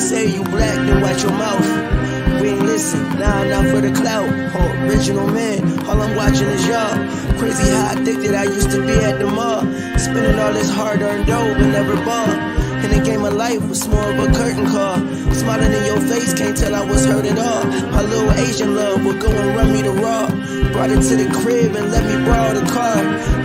say you black, then watch your mouth. We ain't listen, nah, not for the clout. Original man, all I'm watching is y'all. Crazy how addicted I used to be at the mall. Spending all this hard-earned dough, but never ball. In the game of life was more of a curtain call. Smiling in your face, can't tell I was hurt at all. My little Asian love would go and run me the raw. Brought it to the crib and let me borrow the car.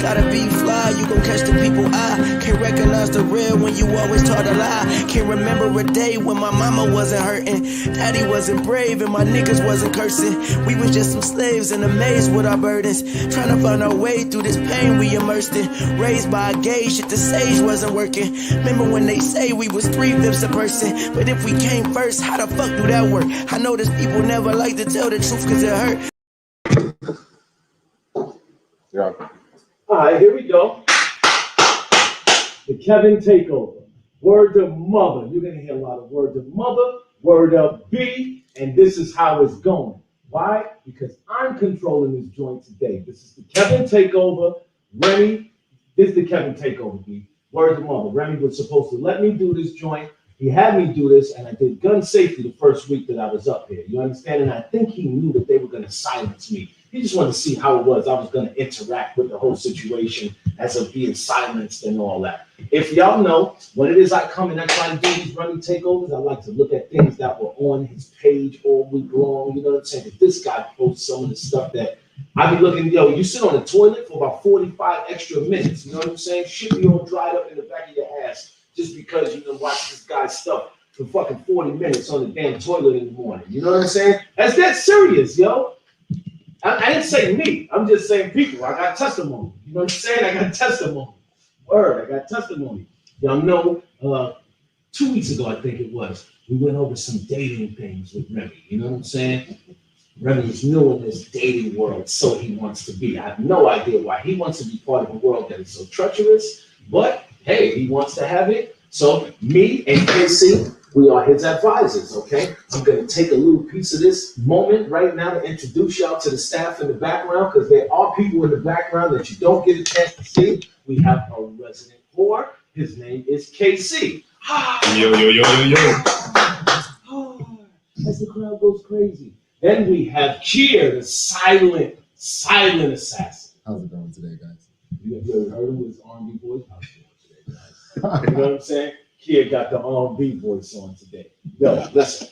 Gotta be fly, you gon' catch the people eye. Can't recognize the real when you always taught a lie. Can't remember a day when my mama wasn't hurting. Daddy wasn't brave and my niggas wasn't cursing. We was just some slaves and amazed with our burdens. Trying to find our way through this pain we immersed in. Raised by a gay shit, the sage wasn't working. Remember when they say we was 3/5 a person, but if we came first, how the fuck do that work? I know this people never like to tell the truth cause it hurt. Yeah. All right, here we go. The Kevin Takeover. Word to mother. You're gonna hear a lot of word to mother, word up B, and this is how it's going. Why? Because I'm controlling this joint today. This is the Kevin Takeover. Remy, this is the Kevin Takeover B. Word to mother. Remy was supposed to let me do this joint. He had me do this, and I did gun safety the first week that I was up here. You understand? And I think he knew that they were going to silence me. He just wanted to see how it was. I was going to interact with the whole situation as of being silenced and all that. If y'all know, when it is I come and I try to do these running takeovers, I like to look at things that were on his page all week long. You know what I'm saying? If this guy posts some of the stuff that I be looking, yo, you sit on the toilet for about 45 extra minutes. You know what I'm saying? Shit be all dried up in the back of your ass just because you can watch this guy's stuff for fucking 40 minutes on the damn toilet in the morning. You know what I'm saying? That's that serious, yo. I didn't say me. I'm just saying people. I got testimony. You know what I'm saying? I got testimony. Word, I got testimony. Y'all know, 2 weeks ago, I think it was, we went over some dating things with Remy. You know what I'm saying? Remy is new in this dating world, so he wants to be. I have no idea why. He wants to be part of a world that is so treacherous, but hey, he wants to have it. So me and Casey, we are his advisors, okay? I'm going to take a little piece of this moment right now to introduce y'all to the staff in the background, because there are people in the background that you don't get a chance to see. We have a resident whore. His name is KC. Yo, yo, yo, yo, yo. As the crowd goes crazy. Then we have Kier, the silent assassin. How's it going today, guys? You ever heard of his R&B voice? How's it going today, guys? You know what I'm saying? Kier got the R&B voice on today. Yo, listen,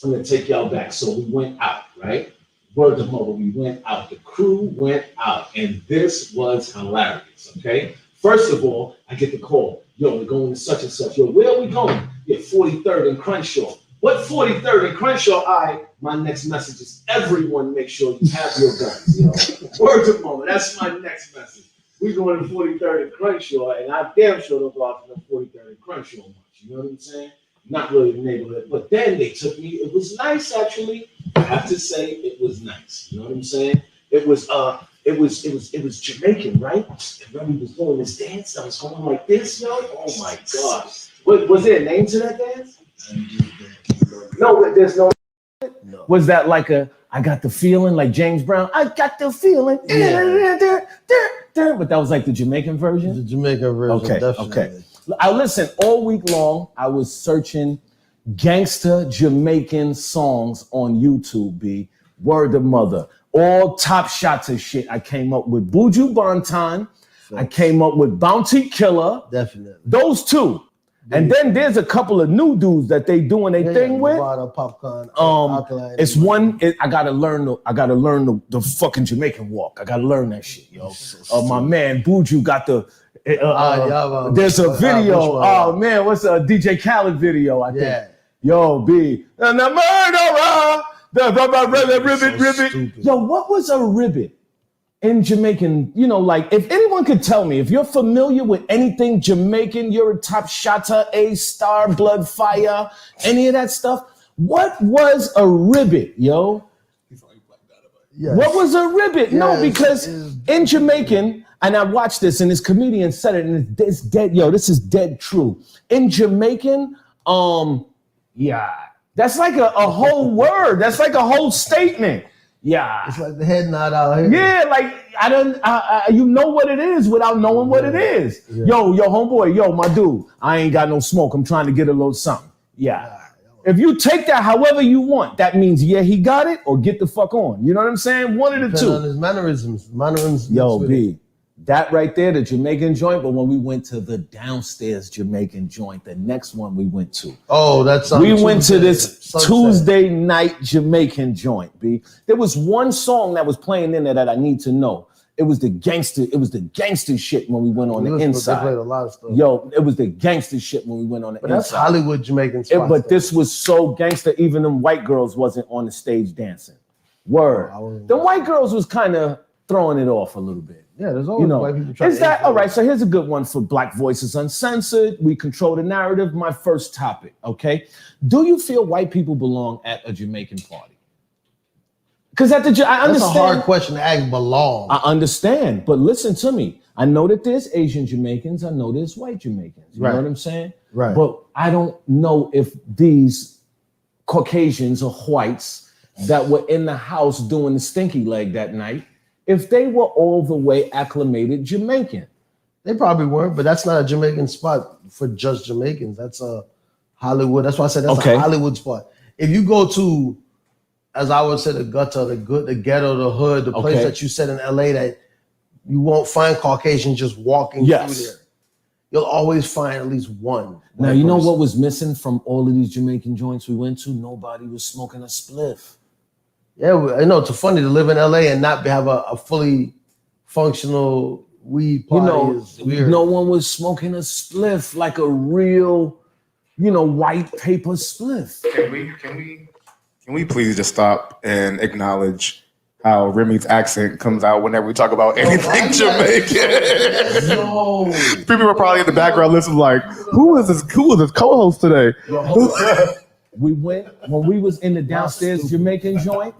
I'm going to take y'all back. So we went out, right? Word to mother, we went out. The crew went out, and this was hilarious, okay? First of all, I get the call. Yo, we're going to such and such. Yo, where are we going? Yeah, 43rd and Crenshaw. What 43rd and Crenshaw? My next message is everyone make sure you have your guns. You know? Word to mother, that's my next message. We going to 43rd and Crenshaw, and I damn sure don't go out to the 43rd and Crenshaw much. You know what I'm saying? Not really the neighborhood, but then they took me. It was nice, actually. I have to say, it was nice. You know what I'm saying? It was Jamaican, right? And Remy was doing this dance. I was going like this, yo. Oh my God! Was there a name to that dance? No, there's no. No. Was that like I got the feeling, like James Brown? I got the feeling. Yeah. But that was like the Jamaican version? The Jamaican version, okay, definitely. Okay. I listen, all week long, I was searching gangster Jamaican songs on YouTube, B. Word to mother. All top shots of shit. I came up with Buju Banton. Sure. I came up with Bounty Killer. Definitely. Those two. And then there's a couple of new dudes that they doing their thing with. Popcorn, it's one. I gotta learn the fucking Jamaican walk. I gotta learn that shit, yo. My man Buju got the. There's a video. Oh man, what's a DJ Khaled video? I think. Yeah. Yo, B. And the murderer. Ribbit. Yo, what was a ribbit in Jamaican? You know, like if anyone could tell me, if you're familiar with anything Jamaican, you're a top shotter, A-star, blood fire, any of that stuff. What was a ribbit, yo? Yes. What was a ribbit? Yes. No, because in Jamaican, and I watched this and this comedian said it, and it's dead, yo, this is dead true. In Jamaican, yeah, that's like a whole word. That's like a whole statement. Yeah. It's like the head nod out here. Yeah, like you know what it is without knowing what it is. Yeah. Yo, homeboy, yo, my dude, I ain't got no smoke. I'm trying to get a little something. Yeah. If you take that however you want, that means yeah, he got it, or get the fuck on. You know what I'm saying? One of the two. On his mannerisms. Yo, B, that right there, the Jamaican joint. But when we went to the downstairs Jamaican joint, the next one we went to. Oh, that's we went to this Sunset. Tuesday night Jamaican joint. B, there was one song that was playing in there that I need to know. It was the gangster shit when we went on the inside. They played a lot of stuff. Yo, it was the gangster shit when we went on the but inside. That's Hollywood Jamaican spots. But this was so gangster, even them white girls wasn't on the stage dancing. Word. The white girls was kind of throwing it off a little bit. Yeah, there's always white people trying Is that all right? So here's a good one for Black Voices Uncensored. We control the narrative. My first topic, okay? Do you feel white people belong at a Jamaican party? Because I understand. That's a hard question to ask. Belong. I understand, but listen to me. I know that there's Asian Jamaicans. I know there's white Jamaicans. You know what I'm saying? Right. But I don't know if these Caucasians or whites that were in the house doing the stinky leg that night, if they were all the way acclimated Jamaican. They probably weren't, but that's not a Jamaican spot for just Jamaicans. That's a Hollywood. That's why I said that's a Hollywood spot. If you go to, as I would say, the gutter, the ghetto, the hood, the place that you said in LA that you won't find Caucasians just walking through there. You'll always find at least one. Now, you know what was missing from all of these Jamaican joints we went to? Nobody was smoking a spliff. Yeah, I know. It's funny to live in LA and not have a fully functional weed party. Is weird. No one was smoking a spliff like a real, white paper spliff. Can we please just stop and acknowledge how Remy's accent comes out whenever we talk about anything Jamaican? No. People are probably in the background listening like, who is this co-host today? We went, when we was in the downstairs Jamaican joint,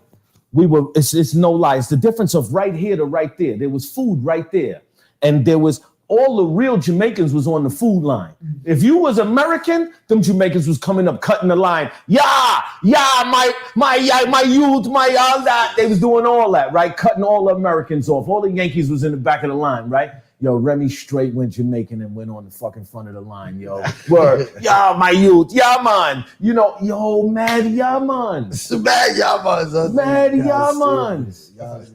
it's no lie. It's the difference of right here to right there. There was food right there. And there was all the real Jamaicans was on the food line. If you was American, them Jamaicans was coming up, cutting the line. My youth, my all that. They was doing all that, right? Cutting all the Americans off. All the Yankees was in the back of the line, right? Yo, Remy straight went Jamaican and went on the fucking front of the line, yo. Word. My youth. Yeah, man. Yo, mad yeah, man. Mad yeah, man. Mad yeah, man.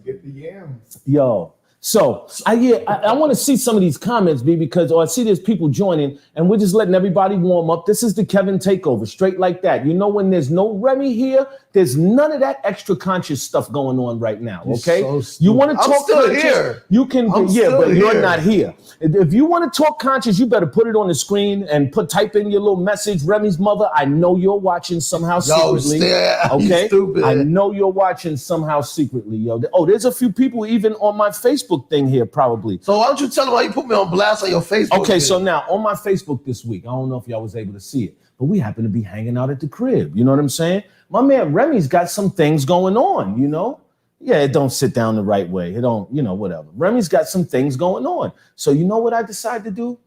Get the yams. Yo. So I want to see some of these comments, B, because I see there's people joining and we're just letting everybody warm up. This is the Kevin Takeover, straight like that. When there's no Remy here, there's none of that extra conscious stuff going on right now. Okay, you want to talk? I'm still here. You can, but you're not here. If you want to talk conscious, you better put it on the screen and type in your little message. Remy's mother, I know you're watching somehow secretly. Okay, I know you're watching somehow secretly, yo. Oh, there's a few people even on my Facebook thing here, probably. So why don't you tell them why you put me on blast on your Facebook? Okay, so now on my Facebook this week, I don't know if y'all was able to see it, but we happen to be hanging out at the crib. You know what I'm saying? My man Remy's got some things going on, Yeah, it don't sit down the right way. It don't, whatever. Remy's got some things going on. So you know what I decided to do?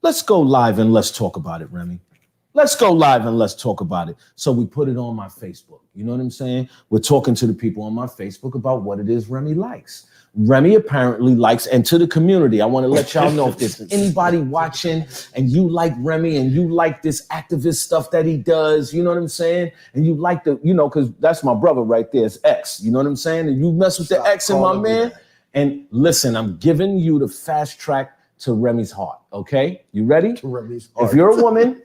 Let's go live and let's talk about it, Remy. Let's go live and let's talk about it. So we put it on my Facebook. You know what I'm saying? We're talking to the people on my Facebook about what it is Remy likes. Remy apparently likes, and to the community, I want to let y'all know if there's anybody watching and you like Remy and you like this activist stuff that he does, you know what I'm saying? And you like because that's my brother right there, it's X, you know what I'm saying? And you mess with the X and my man. And listen, I'm giving you the fast track to Remy's heart, okay? You ready? To Remy's heart. If you're a woman,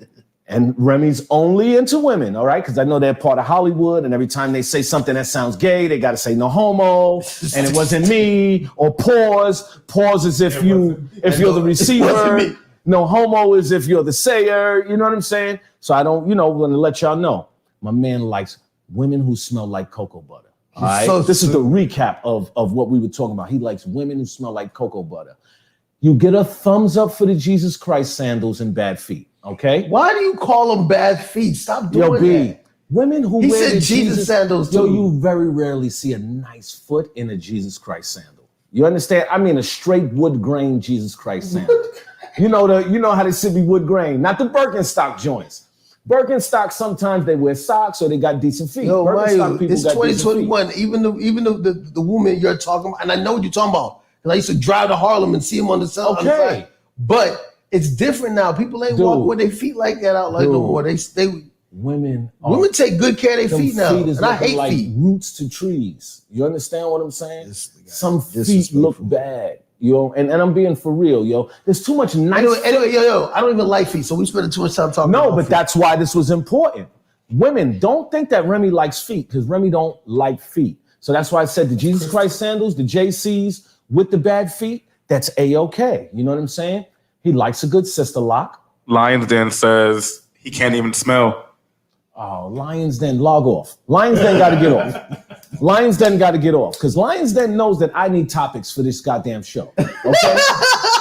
and Remy's only into women, all right? Because I know they're part of Hollywood, and every time they say something that sounds gay, they got to say no homo, and it wasn't me, or pause. Pause is if you're the receiver. No homo is if you're the sayer. You know what I'm saying? So I don't, want to let y'all know. My man likes women who smell like cocoa butter. All right? So this is the recap of what we were talking about. He likes women who smell like cocoa butter. You get a thumbs up for the Jesus Christ sandals and bad feet. Okay. Why do you call them bad feet? Stop doing that. Women who he wear said Jesus sandals too. You very rarely see a nice foot in a Jesus Christ sandal. You understand? I mean a straight wood grain Jesus Christ sandal. you know how they should be wood grain, not the Birkenstock joints. Birkenstock sometimes they wear socks or they got decent feet. Yo, Birkenstock people it's got 2021. Even the woman you're talking about, and I know what you're talking about. Because I used to drive to Harlem and see them on the side. Okay. But it's different now. People ain't walk with their feet like that out like no more. They women take good care of their feet now, and I hate like feet. Roots to trees. You understand what I'm saying? Some feet disrespectful. look bad, yo, and I'm being for real, yo. There's too much nice. Anyway, yo, I don't even like feet, so we spending too much time talking. No, about but feet. that's why this was important. Women, don't think that Remy likes feet, because Remy don't like feet. So that's why I said the Jesus Christ sandals, the JCs with the bad feet, that's A-okay. You know what I'm saying? He likes a good sister lock. Lions Den says he can't even smell. Oh, Lions Den, log off. Lions Den got to get off. Lions Den got to get off, because Lions Den knows that I need topics for this goddamn show. Okay?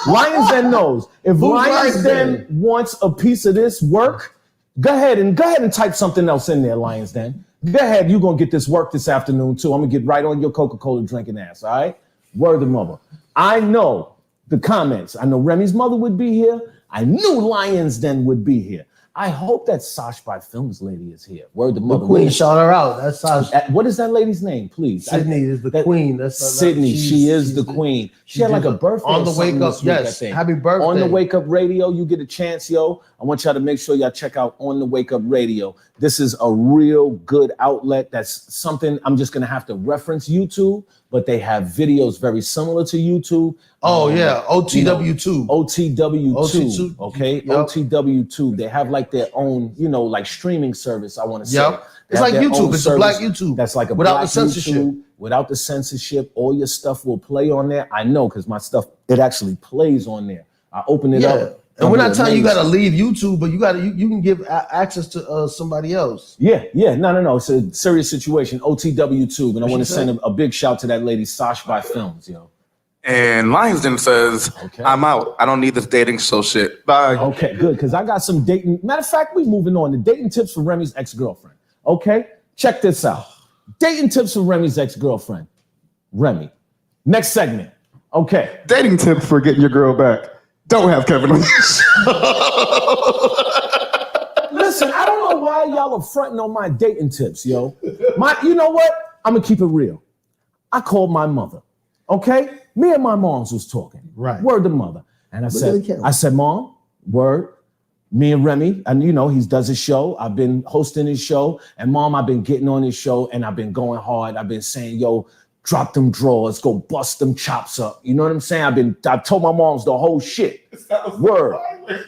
Lions Den knows. If Lions Den wants a piece of this work, go ahead and type something else in there, Lions Den. Go ahead, you're going to get this work this afternoon, too. I'm going to get right on your Coca-Cola drinking ass, all right? Word of mother. I know the comments. I know Remy's mother would be here. I knew Lions Den would be here. I hope that Sash by Films lady is here. Word the mother. The queen, shout her out. That's Sash. What is that lady's name, please? Sydney is the queen. That's Sydney. She is the queen. She had like a birthday on the Wake Up. Yes, happy birthday. On the Wake Up Radio, you get a chance, yo. I want y'all to make sure y'all check out On the Wake Up Radio. This is a real good outlet. That's something I'm just gonna have to reference YouTube, but they have videos very similar to YouTube. Oh yeah, OTW2. OTW2. Okay, yep. OTW2. They have like their own, like streaming service. I want to say. Yep. It's like YouTube. It's a black YouTube. That's like a without black the censorship. YouTube, without the censorship. All your stuff will play on there. I know because my stuff it actually plays on there. I open it up. And we're not telling you got to leave YouTube, but you can give access to somebody else. Yeah. No. It's a serious situation. OTW2, and I want to send a big shout to that lady, Sash by Films, yo. And Lions Den says, I'm out. I don't need this dating show shit. Bye. Okay, good, because I got some dating. Matter of fact, we moving on to dating tips for Remy's ex-girlfriend. Okay, check this out. Dating tips for Remy's ex-girlfriend. Remy. Next segment. Okay. Dating tips for getting your girl back. Don't have Kevin on your show. Listen, I don't know why y'all are fronting on my dating tips, yo. You know what? I'm gonna keep it real. I called my mother. Okay, me and my moms was talking. Right. Word to mother, and I said, Mom, word. Me and Remy, and he does his show. I've been hosting his show, and Mom, I've been getting on his show, and I've been going hard. I've been saying, yo, drop them drawers, go bust them chops up. You know what I'm saying? I've told my moms the whole shit. Word.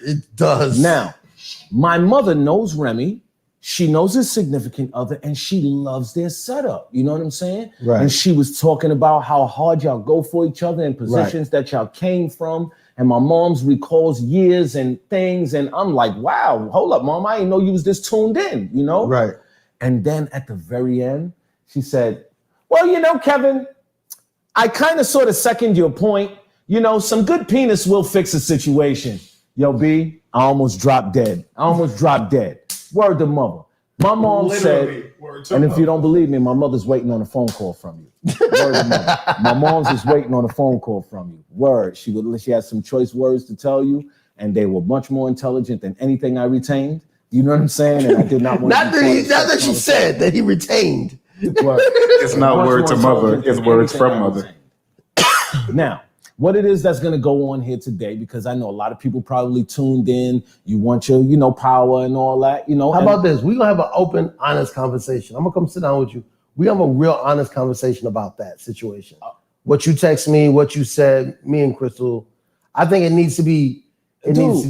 It does. Now, my mother knows Remy. She knows his significant other, and she loves their setup. You know what I'm saying? Right. And she was talking about how hard y'all go for each other in positions that y'all came from. And my mom's recalls years and things. And I'm like, wow, hold up, Mom. I didn't know you was this tuned in, Right. And then at the very end, she said, well, Kevin, I kind of sort of second your point. Some good penis will fix a situation. Yo, B, I almost dropped dead. Word to mother. My mom said, and if you don't believe me, my mother's waiting on a phone call from you. Word to mother. My mom's is waiting on a phone call from you. Word. She has some choice words to tell you, and they were much more intelligent than anything I retained. You know what I'm saying? And I did not want not that she said that he retained. It's not word to mother, it's words from mother. Now, what it is that's going to go on here today, because I know a lot of people probably tuned in. You want your, power and all that, How about this? We're going to have an open, honest conversation. I'm going to come sit down with you. We have a real honest conversation about that situation. What you text me, what you said, me and Crystal. I think it needs to be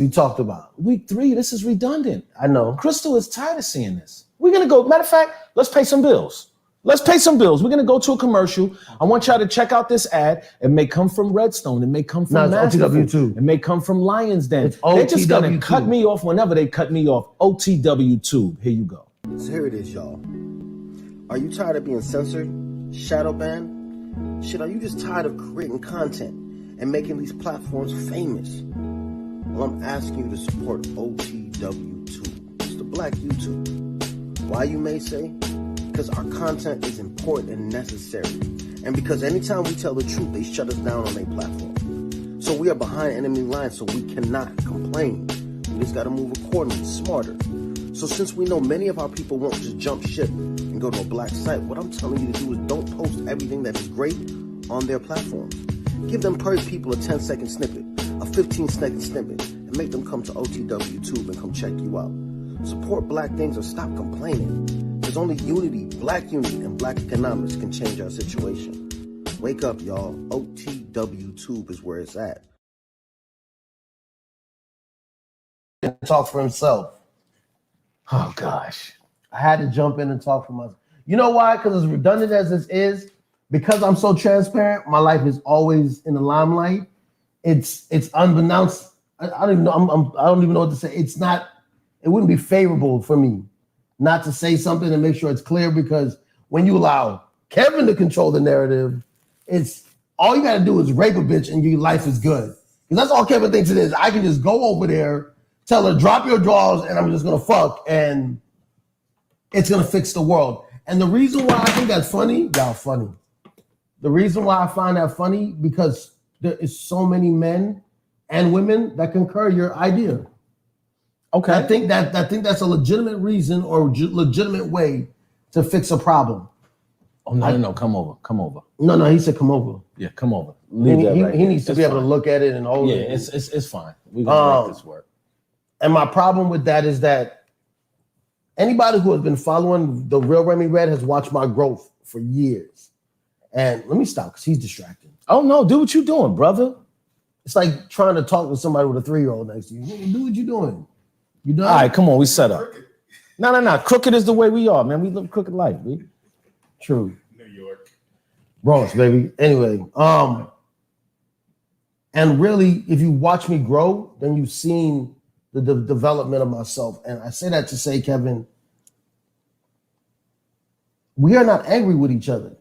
talked about. Week 3, this is redundant. I know. Crystal is tired of seeing this. We're going to go, matter of fact, let's pay some bills. We're going to go to a commercial. I want y'all to check out this ad. It may come from Redstone. It may come from OTW2. It may come from Lions Den. It's They're just going to OTW2. cut me off whenever they cut me off. OTW2. Here you go. So here it is, y'all. Are you tired of being censored, shadow banned? Shit, are you just tired of creating content and making these platforms famous? Well, I'm asking you to support OTW2. It's the black YouTube. Why, you may say? Because our content is important and necessary. And because anytime we tell the truth, they shut us down on their platform. So we are behind enemy lines, so we cannot complain. We just got to move accordingly, smarter. So since we know many of our people won't just jump ship and go to a black site, what I'm telling you to do is don't post everything that is great on their platforms. Give them per people a 10-second snippet, a 15-second snippet, and make them come to OTW Tube and come check you out. Support black things or stop complaining. There's only unity, and black economics can change our situation. Wake up, y'all. OTW Tube is where it's at. Talk for himself. Oh gosh. I had to jump in and talk for myself. You know why? Because as redundant as this is, because I'm so transparent, my life is always in the limelight. It's unbeknownst. I don't even know. I don't even know what to say. It wouldn't be favorable for me not to say something and make sure it's clear, because when you allow Kevin to control the narrative, it's all you got to do is rape a bitch and your life is good. Because that's all Kevin thinks it is. I can just go over there, tell her, drop your drawers, and I'm just going to fuck, and it's going to fix the world. And the reason why I think that's funny, y'all funny. The reason why I find that funny, because there is so many men and women that concur your idea. Okay. I think that's a legitimate reason or legitimate way to fix a problem. Oh, no, come over. No, he said come over. Yeah, come over. He needs to be able to look at it and hold it. Yeah, it's fine. We're going to make this work. And my problem with that is that anybody who has been following the real Remy Red has watched my growth for years. And let me stop because he's distracting. Oh, no, do what you're doing, brother. It's like trying to talk with somebody with a 3-year-old next to you. Do what you're doing. You done? All right, come on, we set up. No. Crooked is the way we are, man. We live crooked life, man. True. New York. Bronx, baby. Anyway, and really, if you watch me grow, then you've seen the development of myself. And I say that to say, Kevin, we are not angry with each other.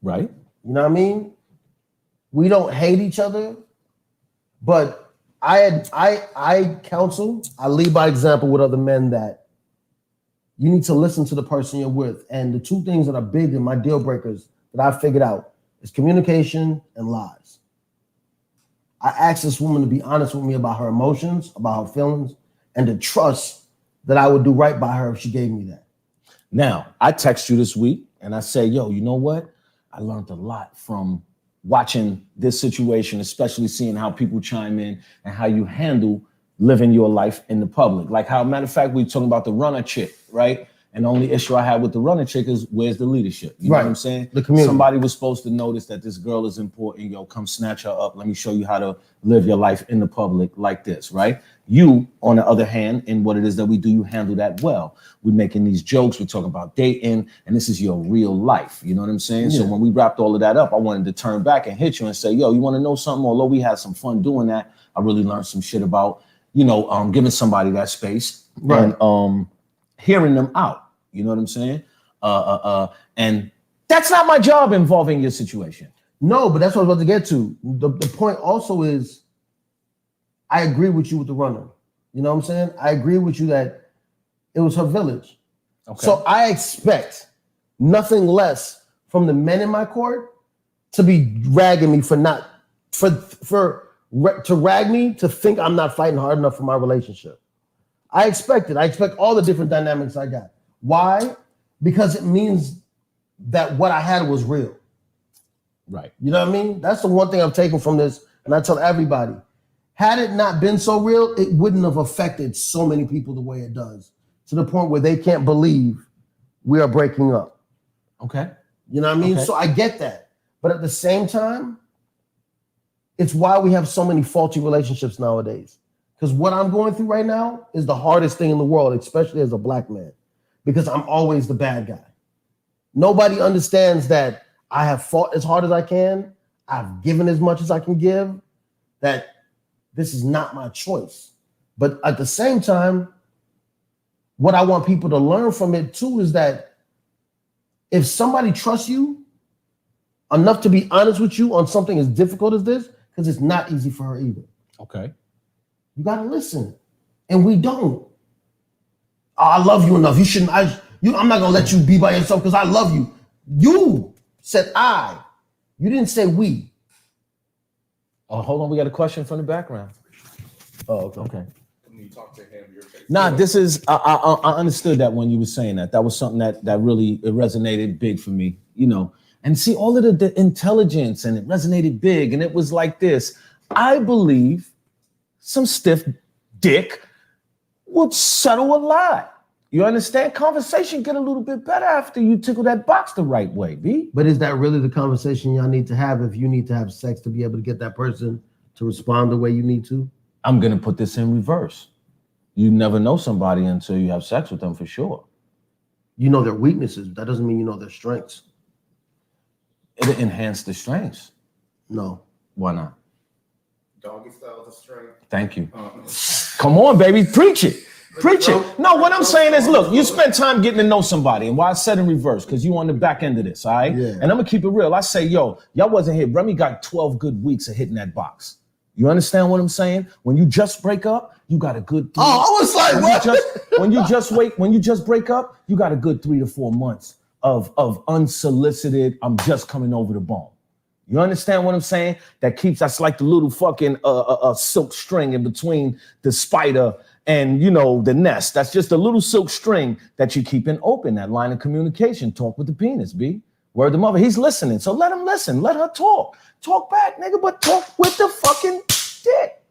Right. You know what I mean? We don't hate each other, but I counsel, I lead by example with other men that you need to listen to the person you're with. And the two things that are big in my deal breakers that I figured out is communication and lies. I asked this woman to be honest with me about her emotions, about her feelings, and to trust that I would do right by her if she gave me that. Now, I text you this week and I say, yo, you know what? I learned a lot from watching this situation, especially seeing how people chime in and how you handle living your life in the public. Like how, matter of fact, we were talking about the runner chick, right? And the only issue I had with the runner chick is where's the leadership? You know what I'm saying? The community. Somebody was supposed to notice that this girl is important. Yo, come snatch her up. Let me show you how to live your life in the public like this, right? You, on the other hand, in what it is that we do, you handle that well. We're making these jokes. We're talking about dating, and this is your real life. You know what I'm saying? Yeah. So when we wrapped all of that up, I wanted to turn back and hit you and say, yo, you want to know something? Although we had some fun doing that, I really learned some shit about, giving somebody that space, right? And hearing them out. You know what I'm saying? And that's not my job involving your situation. No, but that's what I was about to get to. The point also is, I agree with you with the runner. You know what I'm saying? I agree with you that it was her village. Okay. So I expect nothing less from the men in my court to be ragging me to rag me to think I'm not fighting hard enough for my relationship. I expect it. I expect all the different dynamics I got. Why? Because it means that what I had was real. Right. You know what I mean? That's the one thing I've taken from this, and I tell everybody, had it not been so real, it wouldn't have affected so many people the way it does, to the point where they can't believe we are breaking up. Okay. You know what I mean? Okay. So I get that. But at the same time, it's why we have so many faulty relationships nowadays. Because what I'm going through right now is the hardest thing in the world, especially as a black man, because I'm always the bad guy. Nobody understands that I have fought as hard as I can. I've given as much as I can give, that this is not my choice. But at the same time, what I want people to learn from it too is that if somebody trusts you enough to be honest with you on something as difficult as this, because it's not easy for her either. Okay. You gotta listen. And we don't. I love you enough. You shouldn't, I'm not gonna let you be by yourself because I love you. You said I. You didn't say we. Oh, hold on. We got a question from the background. Oh, okay. When you talk to him, you're Nah, this is, I understood that when you were saying that. That was something that really it resonated big for me, And see, all of the intelligence, and it resonated big, and it was like this. I believe some stiff dick would settle a lot. You understand? Conversation get a little bit better after you tickle that box the right way, B. But is that really the conversation y'all need to have if you need to have sex to be able to get that person to respond the way you need to? I'm going to put this in reverse. You never know somebody until you have sex with them for sure. You know their weaknesses. That doesn't mean you know their strengths. It'll enhance the strengths. No. Why not? Doggy style is a strength. Thank you. Come on, baby. Preach it. Preach it. No, what I'm saying is, look, you spend time getting to know somebody. And why I said in reverse, because you on the back end of this, all right? Yeah. And I'm going to keep it real. I say, yo, y'all wasn't here. Remy got 12 good weeks of hitting that box. You understand what I'm saying? When you just break up, you got a good 3. Oh, I was like, what? When you just break up, you got a good 3 to 4 months of unsolicited, I'm just coming over the bone. You understand what I'm saying? That's like the little fucking silk string in between the spider and, the nest. That's just a little silk string that you're keeping open, that line of communication. Talk with the penis, B. Word the mother. He's listening. So let him listen. Let her talk. Talk back, nigga, but talk with the fucking dick.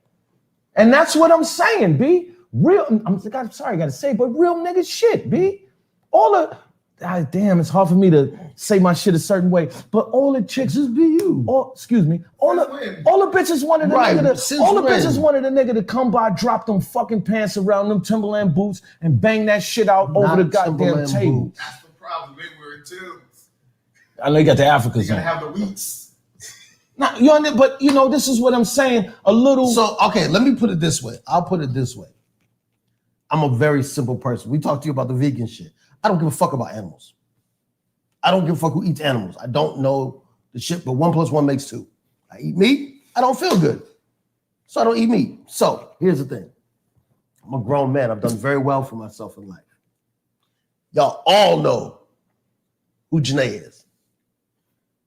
And that's what I'm saying, B. I'm sorry, I gotta say, but real nigga shit, B. Damn, it's hard for me to say my shit a certain way, but all the chicks just be you. All the bitches wanted a nigga to come by, drop them fucking pants around them Timberland boots and bang that shit out over the goddamn table. That's the problem. They were in Timbs. I know you got the Africans. You gotta have the wheats. Now, but this is what I'm saying. A little. So, okay, let me put it this way. I'll put it this way. I'm a very simple person. We talked to you about the vegan shit. I don't give a fuck about animals. I don't give a fuck who eats animals. I don't know the shit, but 1 + 1 makes 2. I eat meat. I don't feel good. So I don't eat meat. So here's the thing. I'm a grown man. I've done very well for myself in life. Y'all all know who Janae is.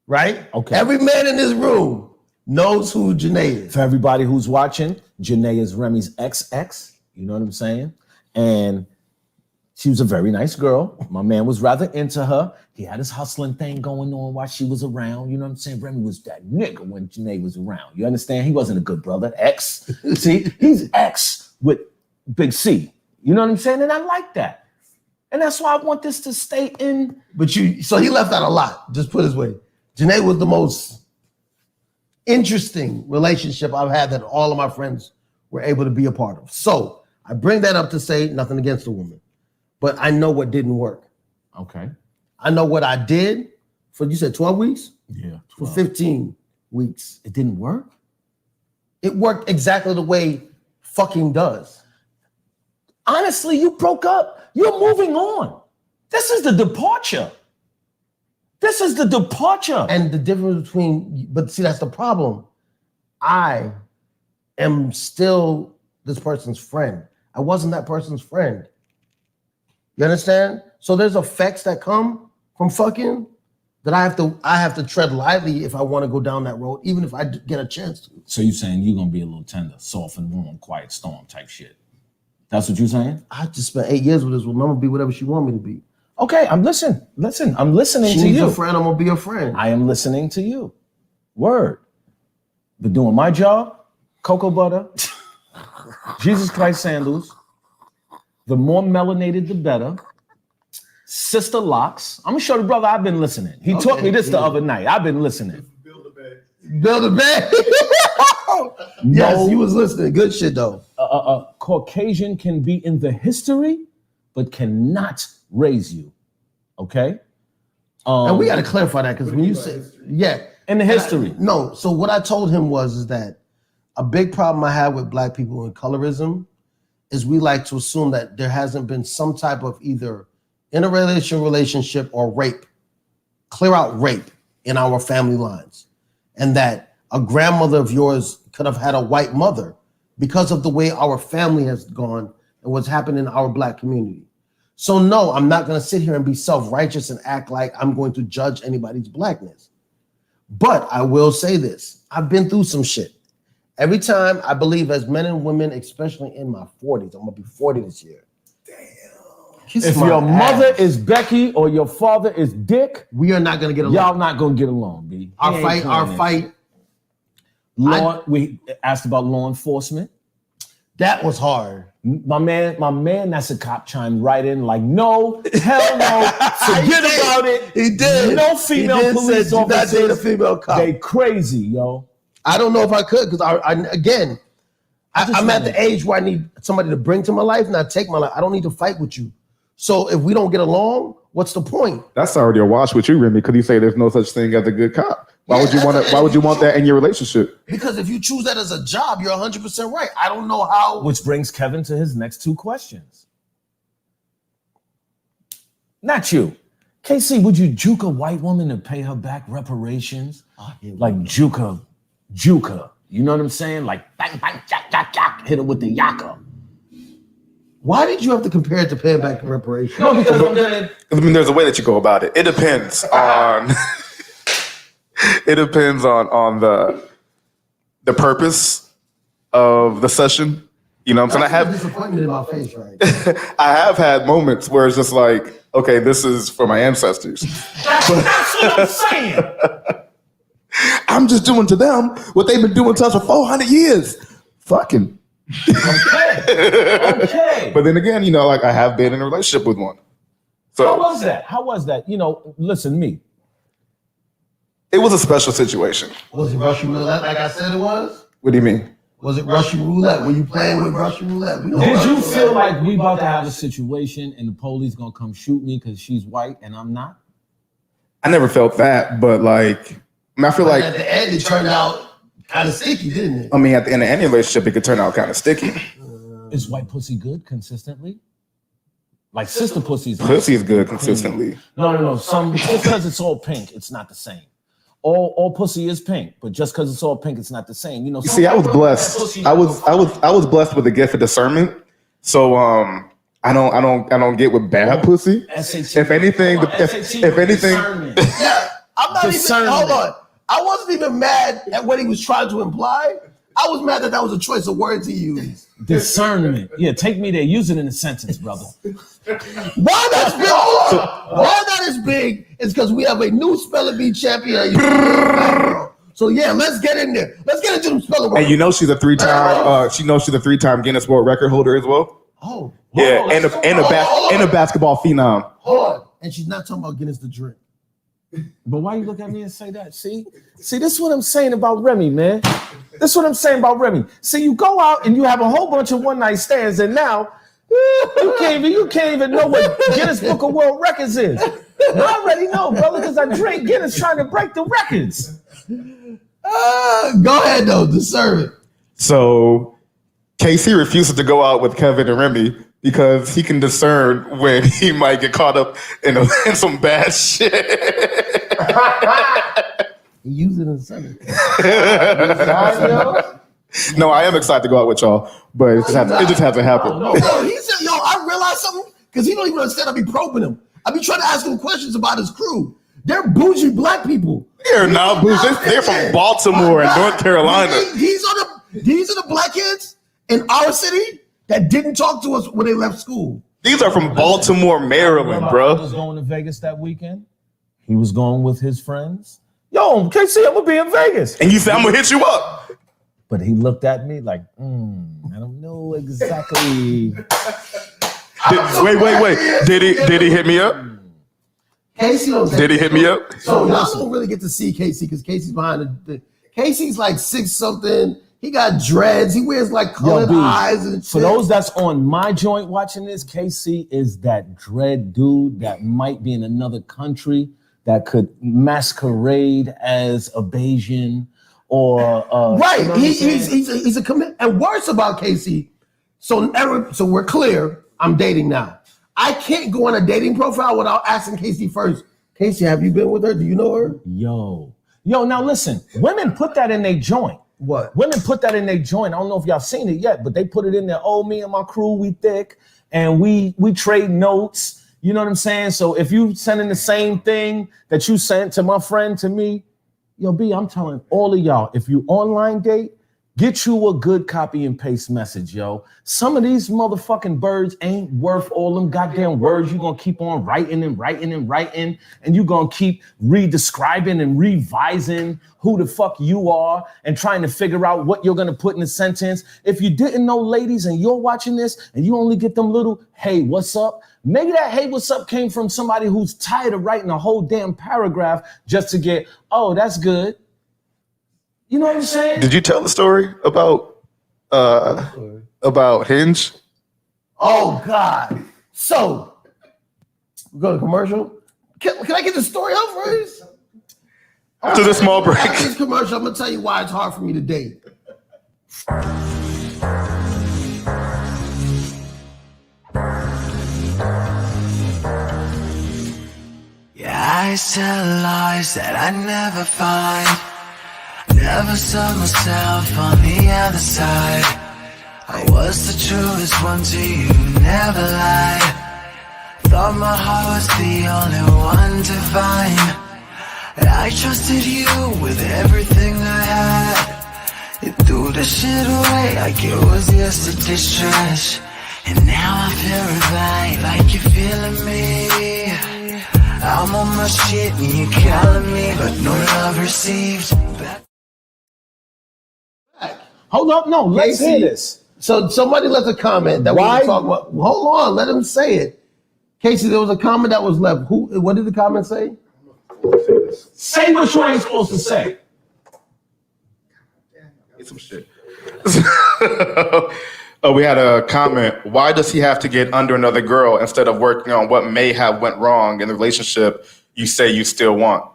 Right? Okay. Every man in this room knows who Janae is. For everybody who's watching, Janae is Remy's ex. You know what I'm saying? And she was a very nice girl. My man was rather into her. He had his hustling thing going on while she was around. You know what I'm saying? Remy was that nigga when Janae was around. You understand? He wasn't a good brother. Ex. See, he's ex with big C. You know what I'm saying? And I like that. And that's why I want this to stay in. So he left out a lot. Just put it this way. Janae was the most interesting relationship I've had that all of my friends were able to be a part of. So I bring that up to say nothing against the woman, but I know what didn't work. Okay. I know what I did for, you said 12 weeks? Yeah. 12. For 15 weeks. It didn't work? It worked exactly the way fucking does. Honestly, you broke up. You're moving on. This is the departure. This is the departure. And the difference between, but see, that's the problem. I am still this person's friend. I wasn't that person's friend. You understand? So there's effects that come from fucking that I have to tread lightly if I want to go down that road, even if I get a chance to. So you're saying you're going to be a little tender, soft and warm, quiet storm type shit. That's what you're saying? I just spent 8 years with this woman. I'm going to be whatever she want me to be. Okay, I'm listening. I'm listening she to needs you. a friend, I'm going to be a friend. I am listening to you. Word. But doing my job, cocoa butter, Jesus Christ sandals, the more melanated, the better. Sister locks. I'm going to show the brother I've been listening. He taught me this the other night. I've been listening. Build a bed. Build a bed. Yes, he was listening. Good shit, though. Caucasian can be in the history, but cannot raise you. Okay? And we got to clarify that because when you say, in the history. So what I told him is that a big problem I have with black people in colorism is we like to assume that there hasn't been some type of either interracial relationship or rape, clear out rape in our family lines. And that a grandmother of yours could have had a white mother because of the way our family has gone and what's happened in our black community. So no, I'm not going to sit here and be self-righteous and act like I'm going to judge anybody's blackness. But I will say this. I've been through some shit. Every time I believe as men and women, especially in my 40s, I'm going to be 40 this year. Damn. If your mother is Becky or your father is Dick, we are not going to get along. Y'all not going to get along, B. Our fight. We asked about law enforcement. That was hard. My man, that's a cop chimed right in like, no, hell no, forget about it. He did. No female police do not date a officers. female cop. They crazy, yo. I don't know if I could because I'm at the age where I need somebody to bring to my life, not take my life. I don't need to fight with you. So if we don't get along, what's the point? That's already a wash with you, Remy, because you say there's no such thing as a good cop. Why would you want it? Why would you want that in your relationship? Because if you choose that as a job, you're 100% right. I don't know how. Which brings Kevin to his next two questions. Not you. KC, would you juke a white woman to pay her back reparations? Like juke. You know what I'm saying? Like bang, bang, jack, jack, jack. Hit her with the yaka. Why did you have to compare it to paying back reparations? No, because I mean, there's a way that you go about it. It depends on. It depends on the purpose of the session. You know what I'm saying? I have disappointment in my face, right? I have had moments where it's just like, okay, this is for my ancestors. that's what I'm saying. I'm just doing to them what they've been doing to us for 400 years. Fucking. Okay. But then again, you know, like I have been in a relationship with one. So How was that? You know, listen, me. it was a special situation. Was it Russian roulette like I said it was? What do you mean? Was it Russian roulette? Were you playing with Russian roulette? Did you feel like we about to have a situation and the police gonna come shoot me because she's white and I'm not? I never felt that, but like, I feel like at the end it turned out kind of sticky, didn't it? I mean, at the end of any relationship, it could turn out kind of sticky. Is white pussy good consistently? Like sister pussy's Pussy is good consistently. No. Some just because it's all pink, it's not the same. All pussy is pink, but just because it's all pink, it's not the same. You know. You see, I was blessed. I was blessed with a gift of discernment. So I don't get with bad pussy. SAT, If anything, if anything, Yeah, I'm not even. Hold on. I wasn't even mad at what he was trying to imply. I was mad that was a choice of words he used. discernment. Yeah, take me there. Use it in a sentence, brother. Why that's big? Why that is big is because we have a new spelling bee champion. So yeah, let's get in there. Let's get into the spelling bee. and you know she's a three-time. She knows she's a three-time Guinness World Record holder as well. Oh, Yeah, and a basketball phenom. hold on. And she's not talking about Guinness the drink. But why you look at me and say that? See, this is what I'm saying about Remy, man. This is what I'm saying about Remy. See, you go out and you have a whole bunch of one-night stands, and now you can't even know what Guinness Book of World Records is. I already know, brother, because I drink Guinness trying to break the records. Go ahead, though. Deserve it. So KC refuses to go out with Kevin and Remy because he can discern when he might get caught up in some bad shit. Use it in a sentence. No, I am excited to go out with y'all, but it just hasn't happened. Yo, he said, I realized something because he don't even understand. I be probing him. I be trying to ask him questions about his crew. They're bougie black people. They're not bougie. They're from Baltimore and North Carolina. These are the black kids in our city that didn't talk to us when they left school. These are from Baltimore, Maryland, I bro. was going to Vegas that weekend. He was going with his friends. Yo, KC, I'm gonna be in Vegas. And you said, I'm gonna hit you up. But he looked at me like, I don't know exactly. Wait. Did he hit me up? Casey Did he hit me up? So y'all don't really get to see Casey because Casey's behind the. Casey's like 6-something. He got dreads. He wears like colored eyes and shit. For those that's on my joint watching this, KC is that dread dude that might be in another country that could masquerade as a Bayesian or right. You know He's a commit. And worse about Casey. So we're clear. I'm dating now. I can't go on a dating profile without asking Casey first. Casey, have you been with her? Do you know her? Yo, now listen, women put that in their joint. What? Women put that in their joint. I don't know if y'all seen it yet, but they put it in there. Oh, me and my crew, we thick, and we trade notes. You know what I'm saying? So if you sending the same thing that you sent to my friend to me, yo, B, I'm telling all of y'all, if you online date, Get you a good copy and paste message, yo. Some of these motherfucking birds ain't worth all them goddamn words. You're going to keep on writing and writing and writing, and you're going to keep redescribing and revising who the fuck you are and trying to figure out what you're going to put in a sentence. If you didn't know, ladies, and you're watching this and you only get them little, hey, what's up? Maybe that hey, what's up came from somebody who's tired of writing a whole damn paragraph just to get, oh, that's good. You know what I'm saying? Did you tell the story about Hinge? Oh God! So we go to commercial. Can I get the story out first? To the small break. After this commercial, I'm gonna tell you why it's hard for me to date. Yeah, I tell lies that I never find. Never saw myself on the other side. I was the truest one to you, never lied. Thought my heart was the only one to find. I trusted you with everything I had. You threw the shit away like it was yesterday's trash. And now I feel revived like you're feeling me. I'm on my shit and you calling me, but no love received. Hold up, no, let's Casey, hear this. So somebody left a comment that we were talking about. Hold on, let him say it. Casey, there was a comment that was left. What did the comment say? Say what you ain't supposed to say. Get some shit. We had a comment. Why does he have to get under another girl instead of working on what may have went wrong in the relationship you say you still want?